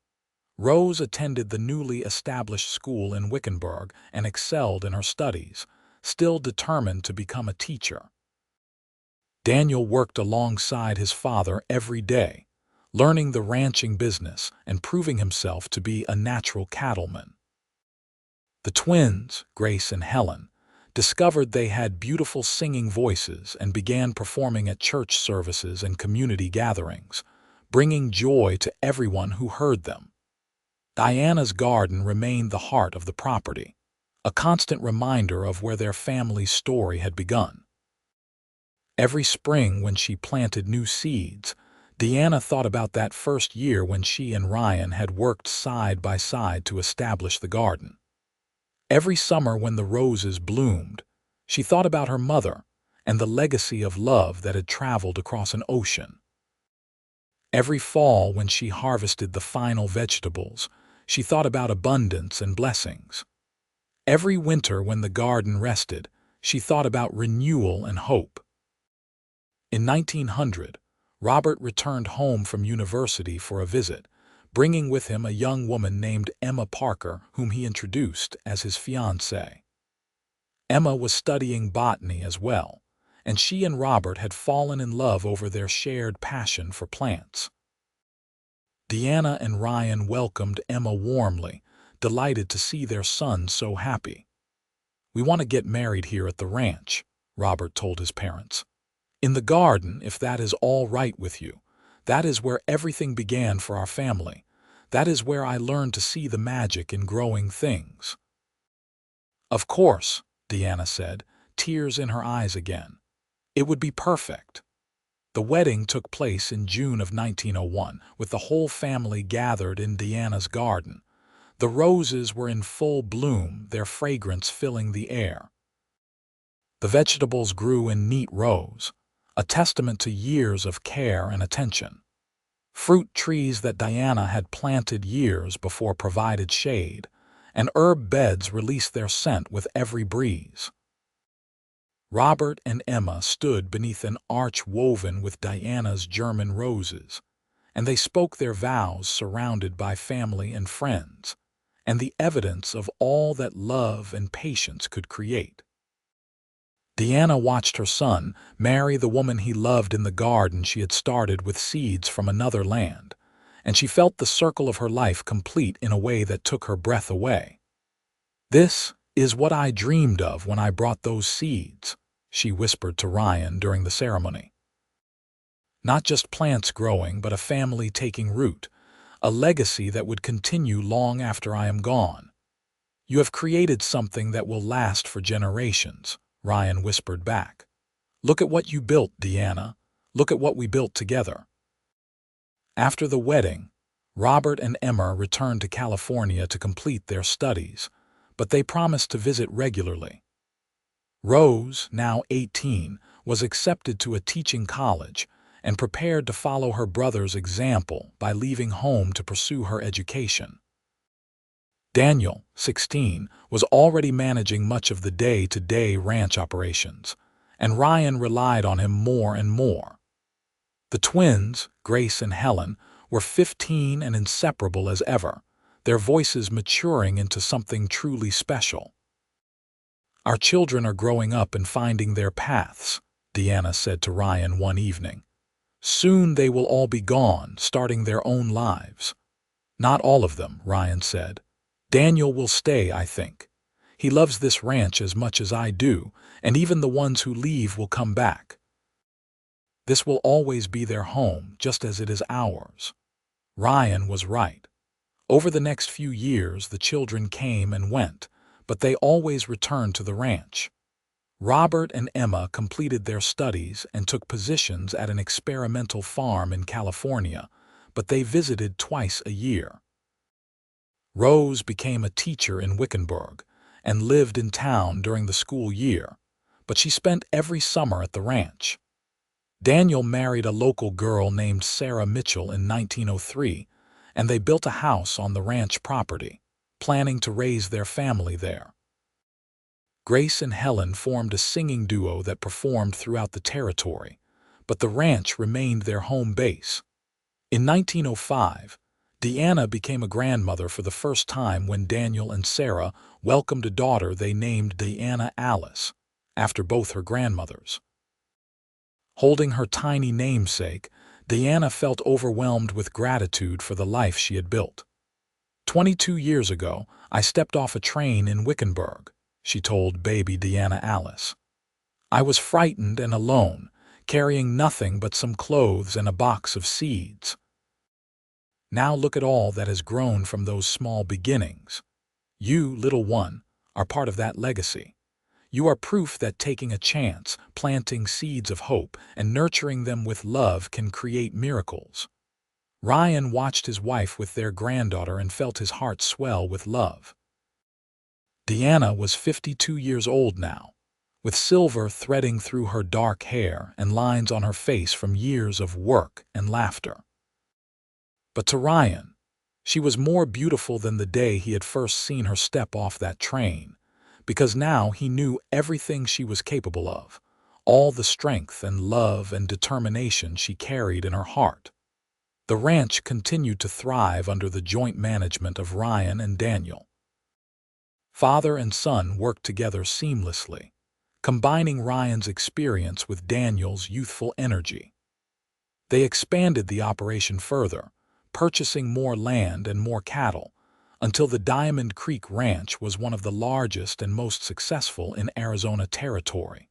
Rose attended the newly established school in Wickenburg and excelled in her studies, still determined to become a teacher. Daniel worked alongside his father every day, learning the ranching business and proving himself to be a natural cattleman. The twins, Grace and Helen, discovered they had beautiful singing voices and began performing at church services and community gatherings, bringing joy to everyone who heard them. Diana's garden remained the heart of the property, a constant reminder of where their family's story had begun. Every spring when she planted new seeds, Diana thought about that first year when she and Ryan had worked side by side to establish the garden. Every summer when the roses bloomed, she thought about her mother and the legacy of love that had traveled across an ocean. Every fall when she harvested the final vegetables, she thought about abundance and blessings. Every winter when the garden rested, she thought about renewal and hope. In 1900, Robert returned home from university for a visit, bringing with him a young woman named Emma Parker, whom he introduced as his fiancée. Emma was studying botany as well, and she and Robert had fallen in love over their shared passion for plants. Diana and Ryan welcomed Emma warmly, delighted to see their son so happy. "We want to get married here at the ranch," Robert told his parents. "In the garden, if that is all right with you. That is where everything began for our family. That is where I learned to see the magic in growing things." "Of course," Diana said, tears in her eyes again. "It would be perfect." The wedding took place in June of 1901, with the whole family gathered in Diana's garden. The roses were in full bloom, their fragrance filling the air. The vegetables grew in neat rows, a testament to years of care and attention. Fruit trees that Diana had planted years before provided shade, and herb beds released their scent with every breeze. Robert and Emma stood beneath an arch woven with Diana's German roses, and they spoke their vows surrounded by family and friends, and the evidence of all that love and patience could create. Diana watched her son marry the woman he loved in the garden she had started with seeds from another land, and she felt the circle of her life complete in a way that took her breath away. "This is what I dreamed of when I brought those seeds," she whispered to Ryan during the ceremony. "Not just plants growing, but a family taking root, a legacy that would continue long after I am gone. You have created something that will last for generations," Ryan whispered back. "Look at what you built, Diana. Look at what we built together." After the wedding, Robert and Emma returned to California to complete their studies, but they promised to visit regularly. Rose, now 18, was accepted to a teaching college and prepared to follow her brother's example by leaving home to pursue her education. Daniel, 16, was already managing much of the day-to-day ranch operations, and Ryan relied on him more and more. The twins, Grace and Helen, were 15 and inseparable as ever, their voices maturing into something truly special. "Our children are growing up and finding their paths," Diana said to Ryan one evening. "Soon they will all be gone, starting their own lives." "Not all of them," Ryan said. "Daniel will stay, I think. He loves this ranch as much as I do, and even the ones who leave will come back. This will always be their home, just as it is ours." Ryan was right. Over the next few years, the children came and went, but they always returned to the ranch. Robert and Emma completed their studies and took positions at an experimental farm in California, but they visited twice a year. Rose became a teacher in Wickenburg and lived in town during the school year, but she spent every summer at the ranch. Daniel married a local girl named Sarah Mitchell in 1903, and they built a house on the ranch property, planning to raise their family there. Grace and Helen formed a singing duo that performed throughout the territory, but the ranch remained their home base. In 1905, Deanna became a grandmother for the first time when Daniel and Sarah welcomed a daughter they named Deanna Alice, after both her grandmothers. Holding her tiny namesake, Deanna felt overwhelmed with gratitude for the life she had built. 22 years ago, I stepped off a train in Wickenburg, she told baby Deanna Alice. I was frightened and alone, carrying nothing but some clothes and a box of seeds. Now look at all that has grown from those small beginnings. You, little one, are part of that legacy. You are proof that taking a chance, planting seeds of hope, and nurturing them with love can create miracles. Ryan watched his wife with their granddaughter and felt his heart swell with love. Deanna was 52 years old now, with silver threading through her dark hair and lines on her face from years of work and laughter. But to Ryan, she was more beautiful than the day he had first seen her step off that train, because now he knew everything she was capable of, all the strength and love and determination she carried in her heart. The ranch continued to thrive under the joint management of Ryan and Daniel. Father and son worked together seamlessly, combining Ryan's experience with Daniel's youthful energy. They expanded the operation further, purchasing more land and more cattle, until the Diamond Creek Ranch was one of the largest and most successful in Arizona territory.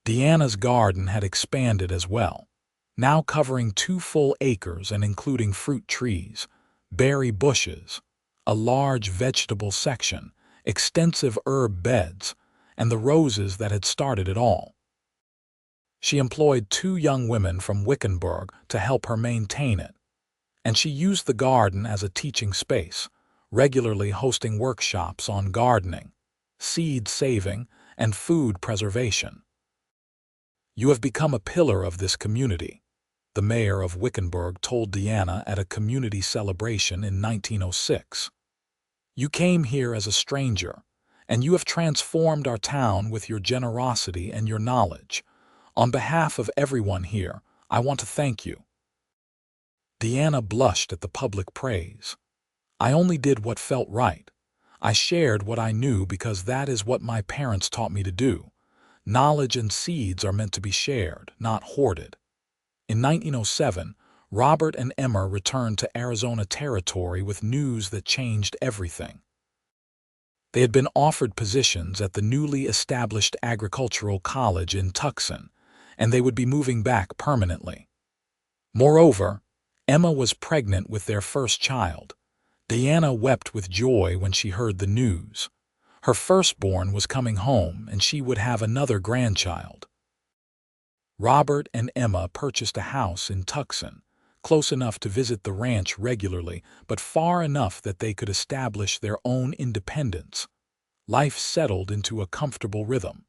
Deanna's garden had expanded as well, now covering 2 full acres and including fruit trees, berry bushes, a large vegetable section, extensive herb beds, and the roses that had started it all. She employed 2 young women from Wickenburg to help her maintain it, and she used the garden as a teaching space, regularly hosting workshops on gardening, seed saving, and food preservation. You have become a pillar of this community, the mayor of Wickenburg told Deanna at a community celebration in 1906. You came here as a stranger, and you have transformed our town with your generosity and your knowledge. On behalf of everyone here, I want to thank you. Deanna blushed at the public praise. I only did what felt right. I shared what I knew because that is what my parents taught me to do. Knowledge and seeds are meant to be shared, not hoarded. In 1907, Robert and Emma returned to Arizona territory with news that changed everything. They had been offered positions at the newly established agricultural college in Tucson, and they would be moving back permanently. Moreover, Emma was pregnant with their first child. Deanna wept with joy when she heard the news. Her firstborn was coming home, and she would have another grandchild. Robert and Emma purchased a house in Tucson, close enough to visit the ranch regularly, but far enough that they could establish their own independence. Life settled into a comfortable rhythm.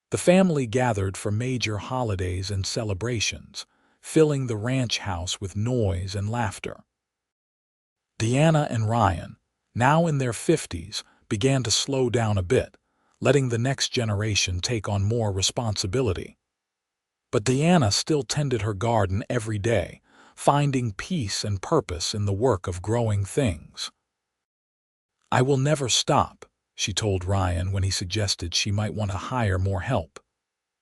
The family gathered for major holidays and celebrations, filling the ranch house with noise and laughter. Deanna and Ryan, now in their 50s, began to slow down a bit, letting the next generation take on more responsibility. But Deanna still tended her garden every day, finding peace and purpose in the work of growing things. I will never stop, she told Ryan when he suggested she might want to hire more help.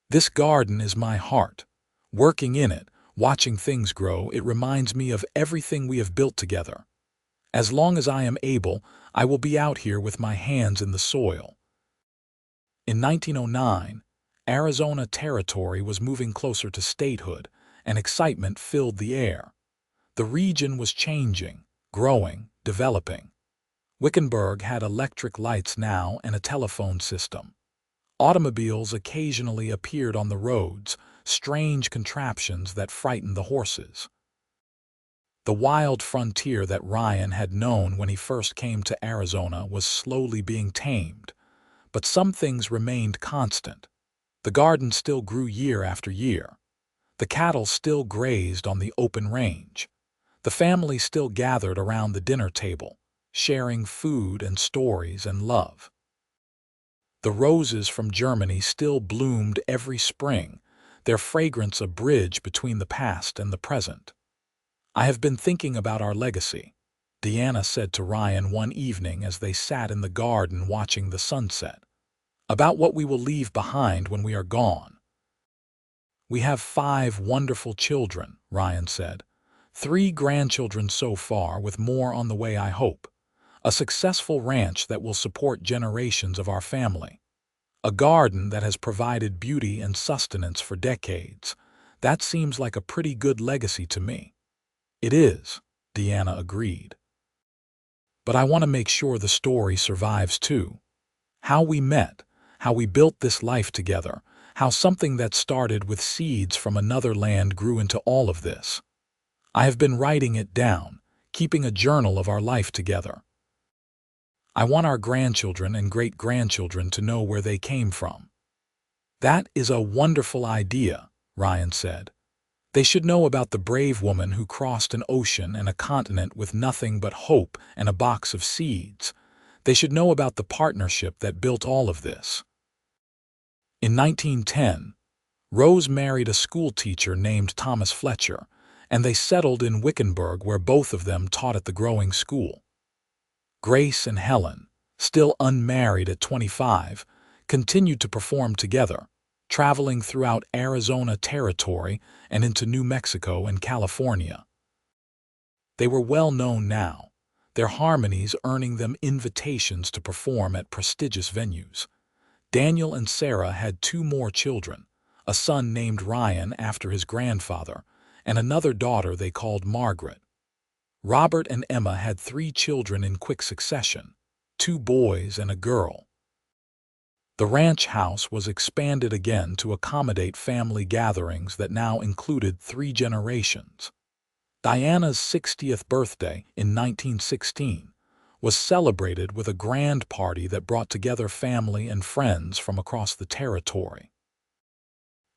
This garden is my heart. Working in it, watching things grow, it reminds me of everything we have built together. As long as I am able, I will be out here with my hands in the soil. In 1909, Arizona territory was moving closer to statehood, and excitement filled the air. The region was changing, growing, developing. Wickenburg had electric lights now and a telephone system. Automobiles occasionally appeared on the roads, strange contraptions that frightened the horses. The wild frontier that Ryan had known when he first came to Arizona was slowly being tamed, but some things remained constant. The garden still grew year after year. The cattle still grazed on the open range. The family still gathered around the dinner table, sharing food and stories and love. The roses from Germany still bloomed every spring, their fragrance a bridge between the past and the present. "I have been thinking about our legacy," Deanna said to Ryan one evening as they sat in the garden watching the sunset. "About what we will leave behind when we are gone." "We have 5 wonderful children," Ryan said. 3 grandchildren so far, with more on the way, I hope. A successful ranch that will support generations of our family. A garden that has provided beauty and sustenance for decades. That seems like a pretty good legacy to me." "It is," Deanna agreed. "But I want to make sure the story survives too. How we met, how we built this life together, how something that started with seeds from another land grew into all of this. I have been writing it down, keeping a journal of our life together. I want our grandchildren and great-grandchildren to know where they came from." "That is a wonderful idea," Ryan said. "They should know about the brave woman who crossed an ocean and a continent with nothing but hope and a box of seeds. They should know about the partnership that built all of this." In 1910, Rose married a schoolteacher named Thomas Fletcher, and they settled in Wickenburg, where both of them taught at the growing school. Grace and Helen, still unmarried at 25, continued to perform together, traveling throughout Arizona territory and into New Mexico and California. They were well known now, their harmonies earning them invitations to perform at prestigious venues. Daniel and Sarah had 2 more children, a son named Ryan after his grandfather, and another daughter they called Margaret. Robert and Emma had 3 children in quick succession, 2 boys and a girl. The ranch house was expanded again to accommodate family gatherings that now included 3 generations. Diana's 60th birthday in 1916 was celebrated with a grand party that brought together family and friends from across the territory.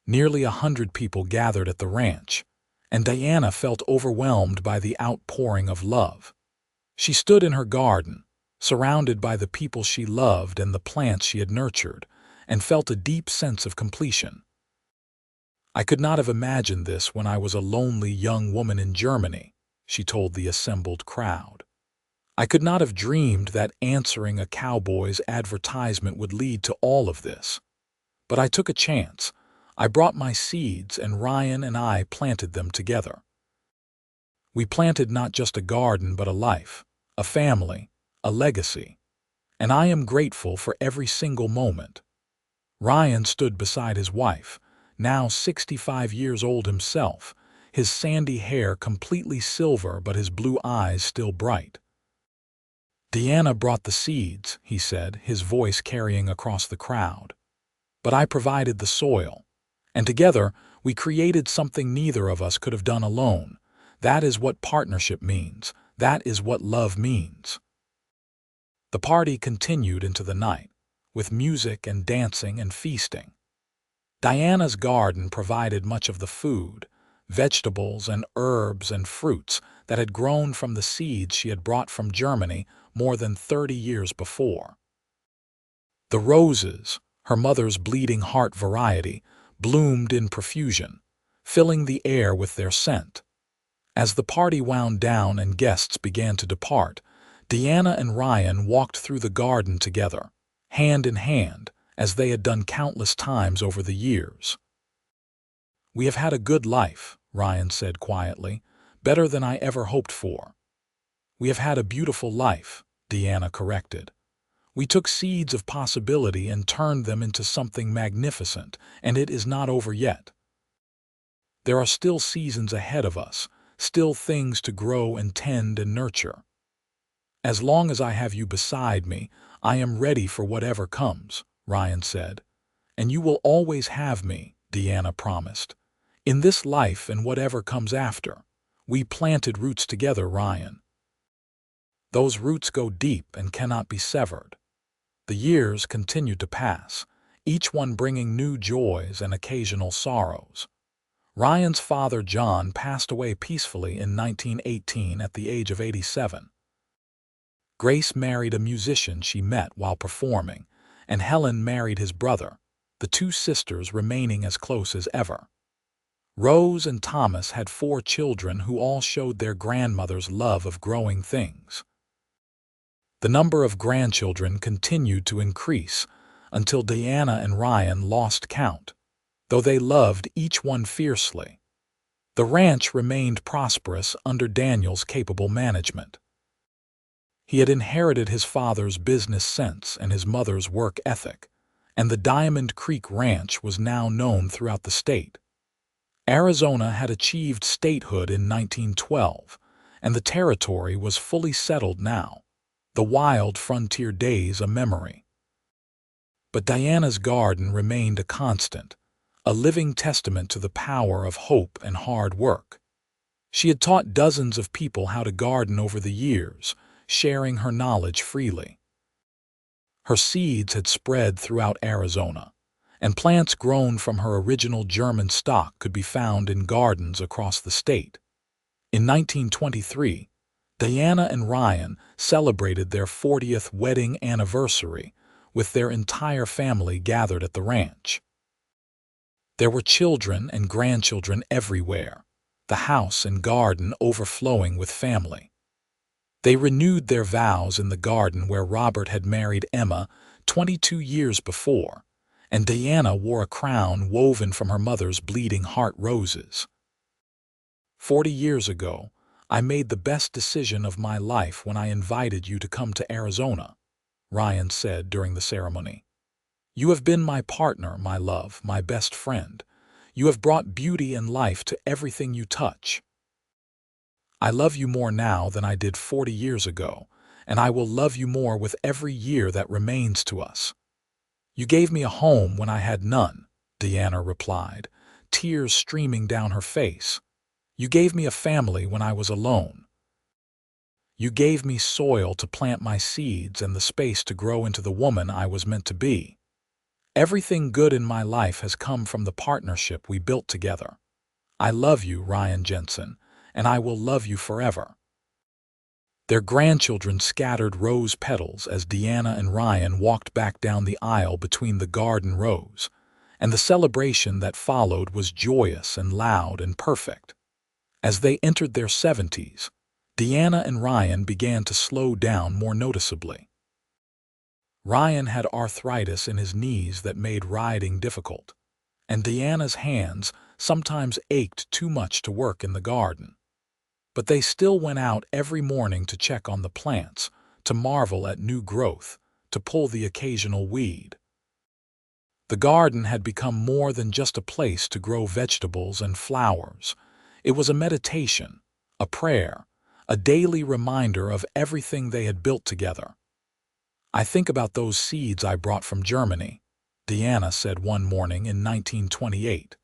Nearly 100 people gathered at the ranch, and Diana felt overwhelmed by the outpouring of love. She stood in her garden, surrounded by the people she loved and the plants she had nurtured, and felt a deep sense of completion. "I could not have imagined this when I was a lonely young woman in Germany," she told the assembled crowd. "I could not have dreamed that answering a Cowboy's advertisement would lead to all of this. But I took a chance. I brought my seeds, and Ryan and I planted them together. We planted not just a garden but a life, a family, a legacy. And I am grateful for every single moment." Ryan stood beside his wife, now 65 years old himself, his sandy hair completely silver but his blue eyes still bright. "Deanna brought the seeds," he said, his voice carrying across the crowd. "But I provided the soil. And together, we created something neither of us could have done alone. That is what partnership means. That is what love means." The party continued into the night, with music and dancing and feasting. Diana's garden provided much of the food, vegetables and herbs and fruits that had grown from the seeds she had brought from Germany more than 30 years before. The roses, her mother's bleeding heart variety, bloomed in profusion, filling the air with their scent. As the party wound down and guests began to depart, Deanna and Ryan walked through the garden together, hand in hand, as they had done countless times over the years. "We have had a good life," Ryan said quietly, "better than I ever hoped for." "We have had a beautiful life," Deanna corrected. "We took seeds of possibility and turned them into something magnificent, and it is not over yet. There are still seasons ahead of us, still things to grow and tend and nurture. As long as I have you beside me, I am ready for whatever comes," Ryan said. "And you will always have me," Deanna promised. "In this life and whatever comes after. We planted roots together, Ryan. Those roots go deep and cannot be severed." The years continued to pass, each one bringing new joys and occasional sorrows. Ryan's father, John, passed away peacefully in 1918 at the age of 87. Grace married a musician she met while performing, and Helen married his brother, the two sisters remaining as close as ever. Rose and Thomas had 4 children who all showed their grandmother's love of growing things. The number of grandchildren continued to increase until Diana and Ryan lost count, though they loved each one fiercely. The ranch remained prosperous under Daniel's capable management. He had inherited his father's business sense and his mother's work ethic, and the Diamond Creek Ranch was now known throughout the state. Arizona had achieved statehood in 1912, and the territory was fully settled now, the wild frontier days a memory. But Diana's garden remained a constant, a living testament to the power of hope and hard work. She had taught dozens of people how to garden over the years, sharing her knowledge freely. Her seeds had spread throughout Arizona, and plants grown from her original German stock could be found in gardens across the state. In 1923, Diana and Ryan celebrated their 40th wedding anniversary with their entire family gathered at the ranch. There were children and grandchildren everywhere, the house and garden overflowing with family. They renewed their vows in the garden where Robert had married Emma 22 years before, and Diana wore a crown woven from her mother's bleeding heart roses. 40 years ago, I made the best decision of my life when I invited you to come to Arizona, Ryan said during the ceremony. You have been my partner, my love, my best friend. You have brought beauty and life to everything you touch. I love you more now than I did 40 years ago, and I will love you more with every year that remains to us. You gave me a home when I had none, Diana replied, tears streaming down her face. You gave me a family when I was alone. You gave me soil to plant my seeds and the space to grow into the woman I was meant to be. Everything good in my life has come from the partnership we built together. I love you, Ryan Jensen, and I will love you forever. Their grandchildren scattered rose petals as Diana and Ryan walked back down the aisle between the garden rows, and the celebration that followed was joyous and loud and perfect. As they entered their 70s, Diana and Ryan began to slow down more noticeably. Ryan had arthritis in his knees that made riding difficult, and Diana's hands sometimes ached too much to work in the garden. But they still went out every morning to check on the plants, to marvel at new growth, to pull the occasional weed. The garden had become more than just a place to grow vegetables and flowers. It was a meditation, a prayer, a daily reminder of everything they had built together. I think about those seeds I brought from Germany, Diana said one morning in 1928.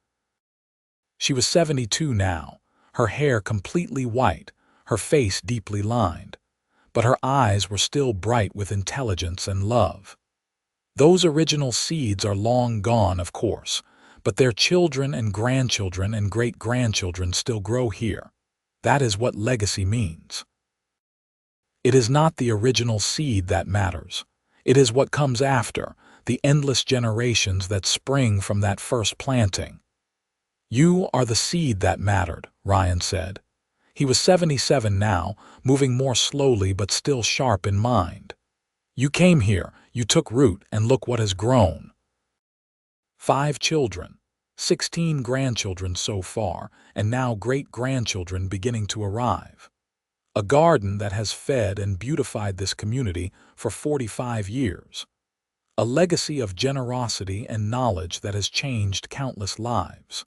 She was 72 now, her hair completely white, her face deeply lined, but her eyes were still bright with intelligence and love. Those original seeds are long gone, of course, but their children and grandchildren and great-grandchildren still grow here. That is what legacy means. It is not the original seed that matters. It is what comes after, the endless generations that spring from that first planting. You are the seed that mattered, Ryan said. He was 77 now, moving more slowly but still sharp in mind. You came here, you took root, and look what has grown. 5 children, 16 grandchildren so far, and now great-grandchildren beginning to arrive. A garden that has fed and beautified this community for 45 years. A legacy of generosity and knowledge that has changed countless lives.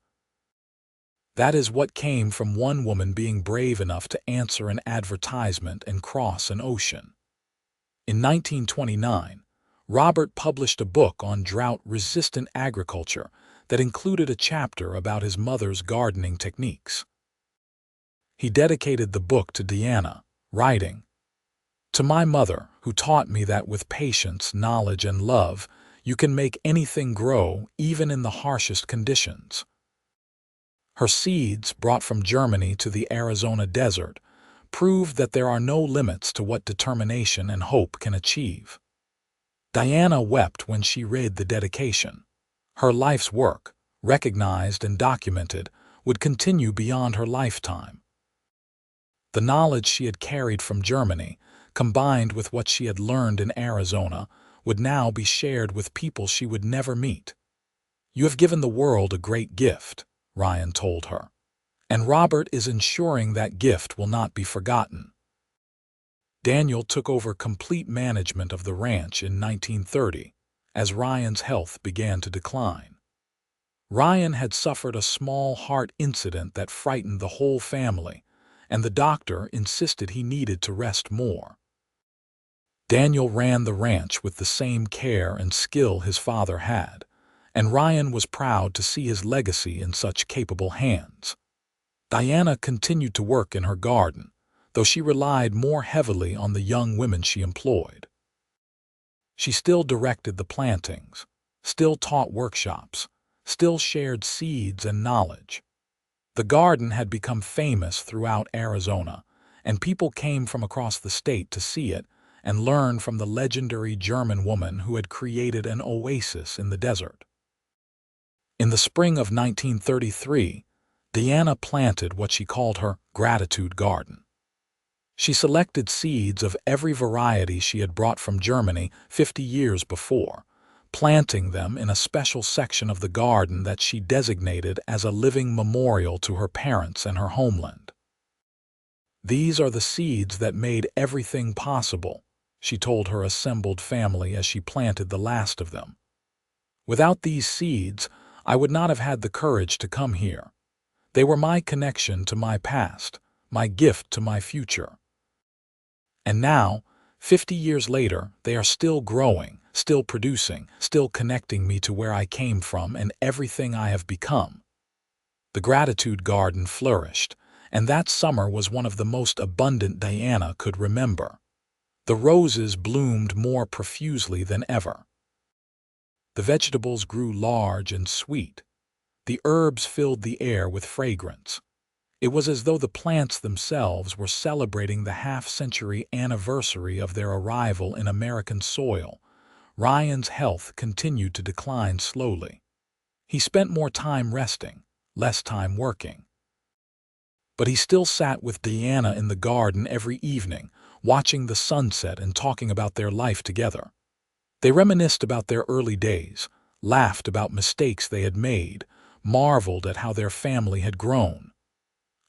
That is what came from one woman being brave enough to answer an advertisement and cross an ocean. In 1929, Robert published a book on drought-resistant agriculture that included a chapter about his mother's gardening techniques. He dedicated the book to Diana, writing, "To my mother, who taught me that with patience, knowledge, and love, you can make anything grow, even in the harshest conditions." Her seeds, brought from Germany to the Arizona desert, proved that there are no limits to what determination and hope can achieve. Diana wept when she read the dedication. Her life's work, recognized and documented, would continue beyond her lifetime. The knowledge she had carried from Germany, combined with what she had learned in Arizona, would now be shared with people she would never meet. "You have given the world a great gift," Ryan told her, "and Robert is ensuring that gift will not be forgotten." Daniel took over complete management of the ranch in 1930, as Ryan's health began to decline. Ryan had suffered a small heart incident that frightened the whole family, and the doctor insisted he needed to rest more. Daniel ran the ranch with the same care and skill his father had, and Ryan was proud to see his legacy in such capable hands. Diana continued to work in her garden, though she relied more heavily on the young women she employed. She still directed the plantings, still taught workshops, still shared seeds and knowledge. The garden had become famous throughout Arizona, and people came from across the state to see it and learn from the legendary German woman who had created an oasis in the desert. In the spring of 1933, Diana planted what she called her gratitude garden. She selected seeds of every variety she had brought from Germany 50 years before, planting them in a special section of the garden that she designated as a living memorial to her parents and her homeland. "These are the seeds that made everything possible," she told her assembled family as she planted the last of them. "Without these seeds, I would not have had the courage to come here. They were my connection to my past, my gift to my future. And now, 50 years later, they are still growing, still producing, still connecting me to where I came from and everything I have become." The gratitude garden flourished, and that summer was one of the most abundant Diana could remember. The roses bloomed more profusely than ever. The vegetables grew large and sweet. The herbs filled the air with fragrance. It was as though the plants themselves were celebrating the half-century anniversary of their arrival in American soil. Ryan's health continued to decline slowly. He spent more time resting, less time working. But he still sat with Diana in the garden every evening, watching the sunset and talking about their life together. They reminisced about their early days, laughed about mistakes they had made, marveled at how their family had grown.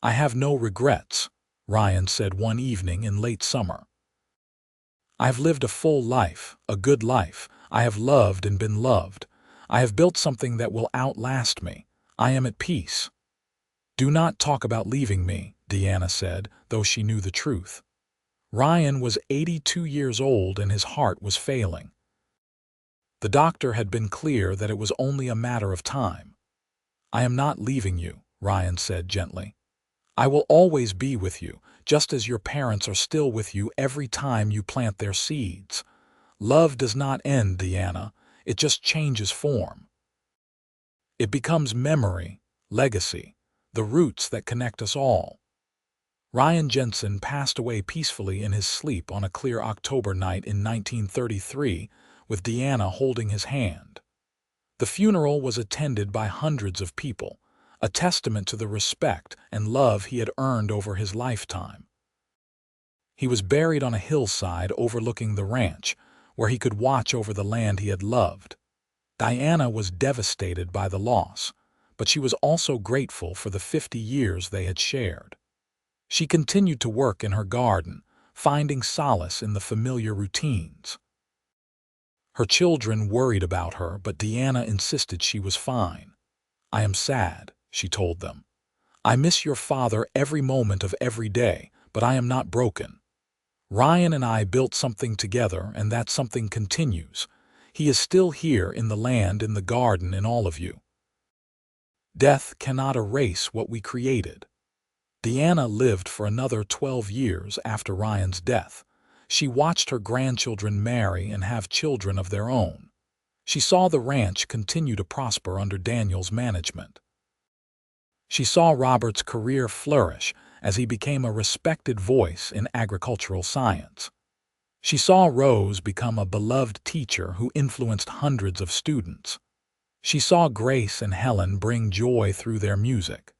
"I have no regrets," Ryan said one evening in late summer. "I have lived a full life, a good life. I have loved and been loved. I have built something that will outlast me. I am at peace." "Do not talk about leaving me," Diana said, though she knew the truth. Ryan was 82 years old and his heart was failing. The doctor had been clear that it was only a matter of time. "I am not leaving you," Ryan said gently. "I will always be with you, just as your parents are still with you every time you plant their seeds. Love does not end, Diana. It just changes form. It becomes memory, legacy, the roots that connect us all." Ryan Jensen passed away peacefully in his sleep on a clear October night in 1933, with Diana holding his hand. The funeral was attended by hundreds of people, a testament to the respect and love he had earned over his lifetime. He was buried on a hillside overlooking the ranch, where he could watch over the land he had loved. Diana was devastated by the loss, but she was also grateful for the 50 years they had shared. She continued to work in her garden, finding solace in the familiar routines. Her children worried about her, but Diana insisted she was fine. "I am sad," she told them. "I miss your father every moment of every day, but I am not broken. Ryan and I built something together, and that something continues. He is still here in the land, in the garden, in all of you. Death cannot erase what we created." Diana lived for another 12 years after Ryan's death. She watched her grandchildren marry and have children of their own. She saw the ranch continue to prosper under Daniel's management. She saw Robert's career flourish as he became a respected voice in agricultural science. She saw Rose become a beloved teacher who influenced hundreds of students. She saw Grace and Helen bring joy through their music.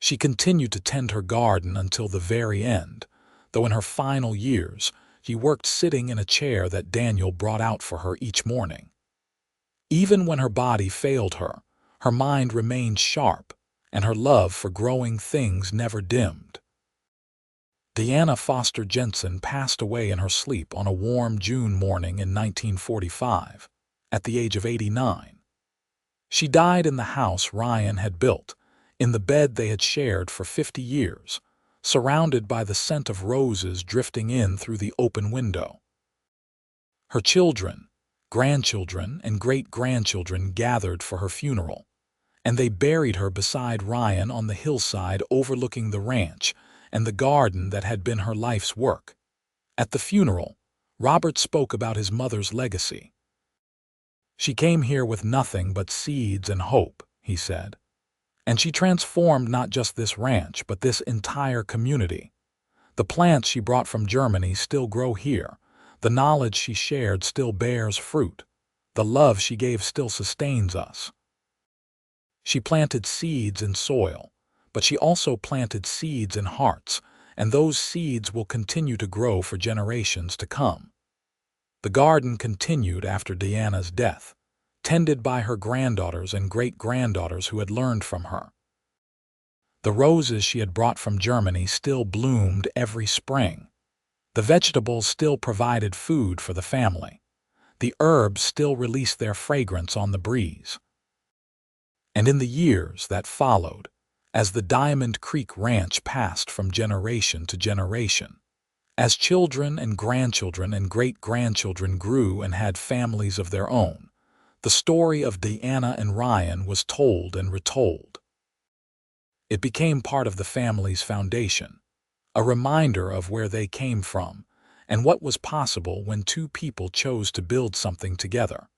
She continued to tend her garden until the very end, though in her final years, she worked sitting in a chair that Daniel brought out for her each morning. Even when her body failed her, her mind remained sharp, and her love for growing things never dimmed. Diana Foster Jensen passed away in her sleep on a warm June morning in 1945, at the age of 89. She died in the house Ryan had built, in the bed they had shared for 50 years, surrounded by the scent of roses drifting in through the open window. Her children, grandchildren, and great-grandchildren gathered for her funeral, and they buried her beside Ryan on the hillside overlooking the ranch and the garden that had been her life's work. At the funeral, Robert spoke about his mother's legacy. "She came here with nothing but seeds and hope," he said. "And she transformed not just this ranch, but this entire community. The plants she brought from Germany still grow here. The knowledge she shared still bears fruit. The love she gave still sustains us." She planted seeds in soil, but she also planted seeds in hearts, and those seeds will continue to grow for generations to come. The garden continued after Diana's death, tended by her granddaughters and great-granddaughters who had learned from her. The roses she had brought from Germany still bloomed every spring. The vegetables still provided food for the family. The herbs still released their fragrance on the breeze. And in the years that followed, as the Diamond Creek Ranch passed from generation to generation, as children and grandchildren and great-grandchildren grew and had families of their own, the story of Diana and Ryan was told and retold. It became part of the family's foundation, a reminder of where they came from and what was possible when two people chose to build something together.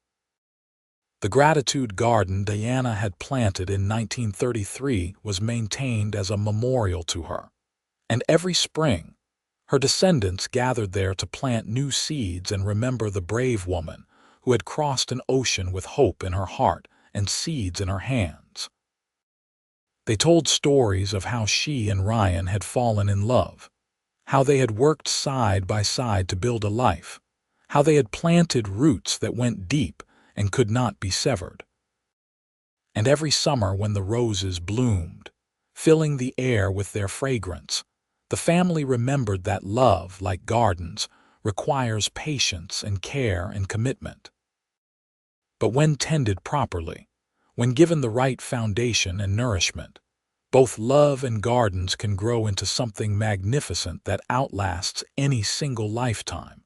The gratitude garden Diana had planted in 1933 was maintained as a memorial to her, and every spring, her descendants gathered there to plant new seeds and remember the brave woman who had crossed an ocean with hope in her heart and seeds in her hands. They told stories of how she and Ryan had fallen in love, how they had worked side by side to build a life, how they had planted roots that went deep and could not be severed. And every summer when the roses bloomed, filling the air with their fragrance, the family remembered that love, like gardens, requires patience and care and commitment. But when tended properly, when given the right foundation and nourishment, both love and gardens can grow into something magnificent that outlasts any single lifetime.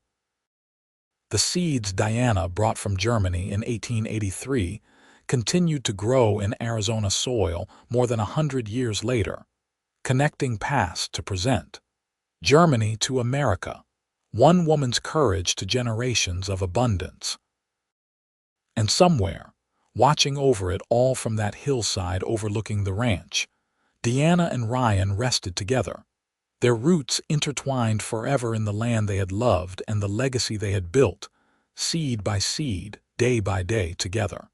The seeds Diana brought from Germany in 1883 continued to grow in Arizona soil more than 100 years later, connecting past to present, Germany to America, one woman's courage to generations of abundance. And somewhere, watching over it all from that hillside overlooking the ranch, Diana and Ryan rested together, their roots intertwined forever in the land they had loved and the legacy they had built, seed by seed, day by day together.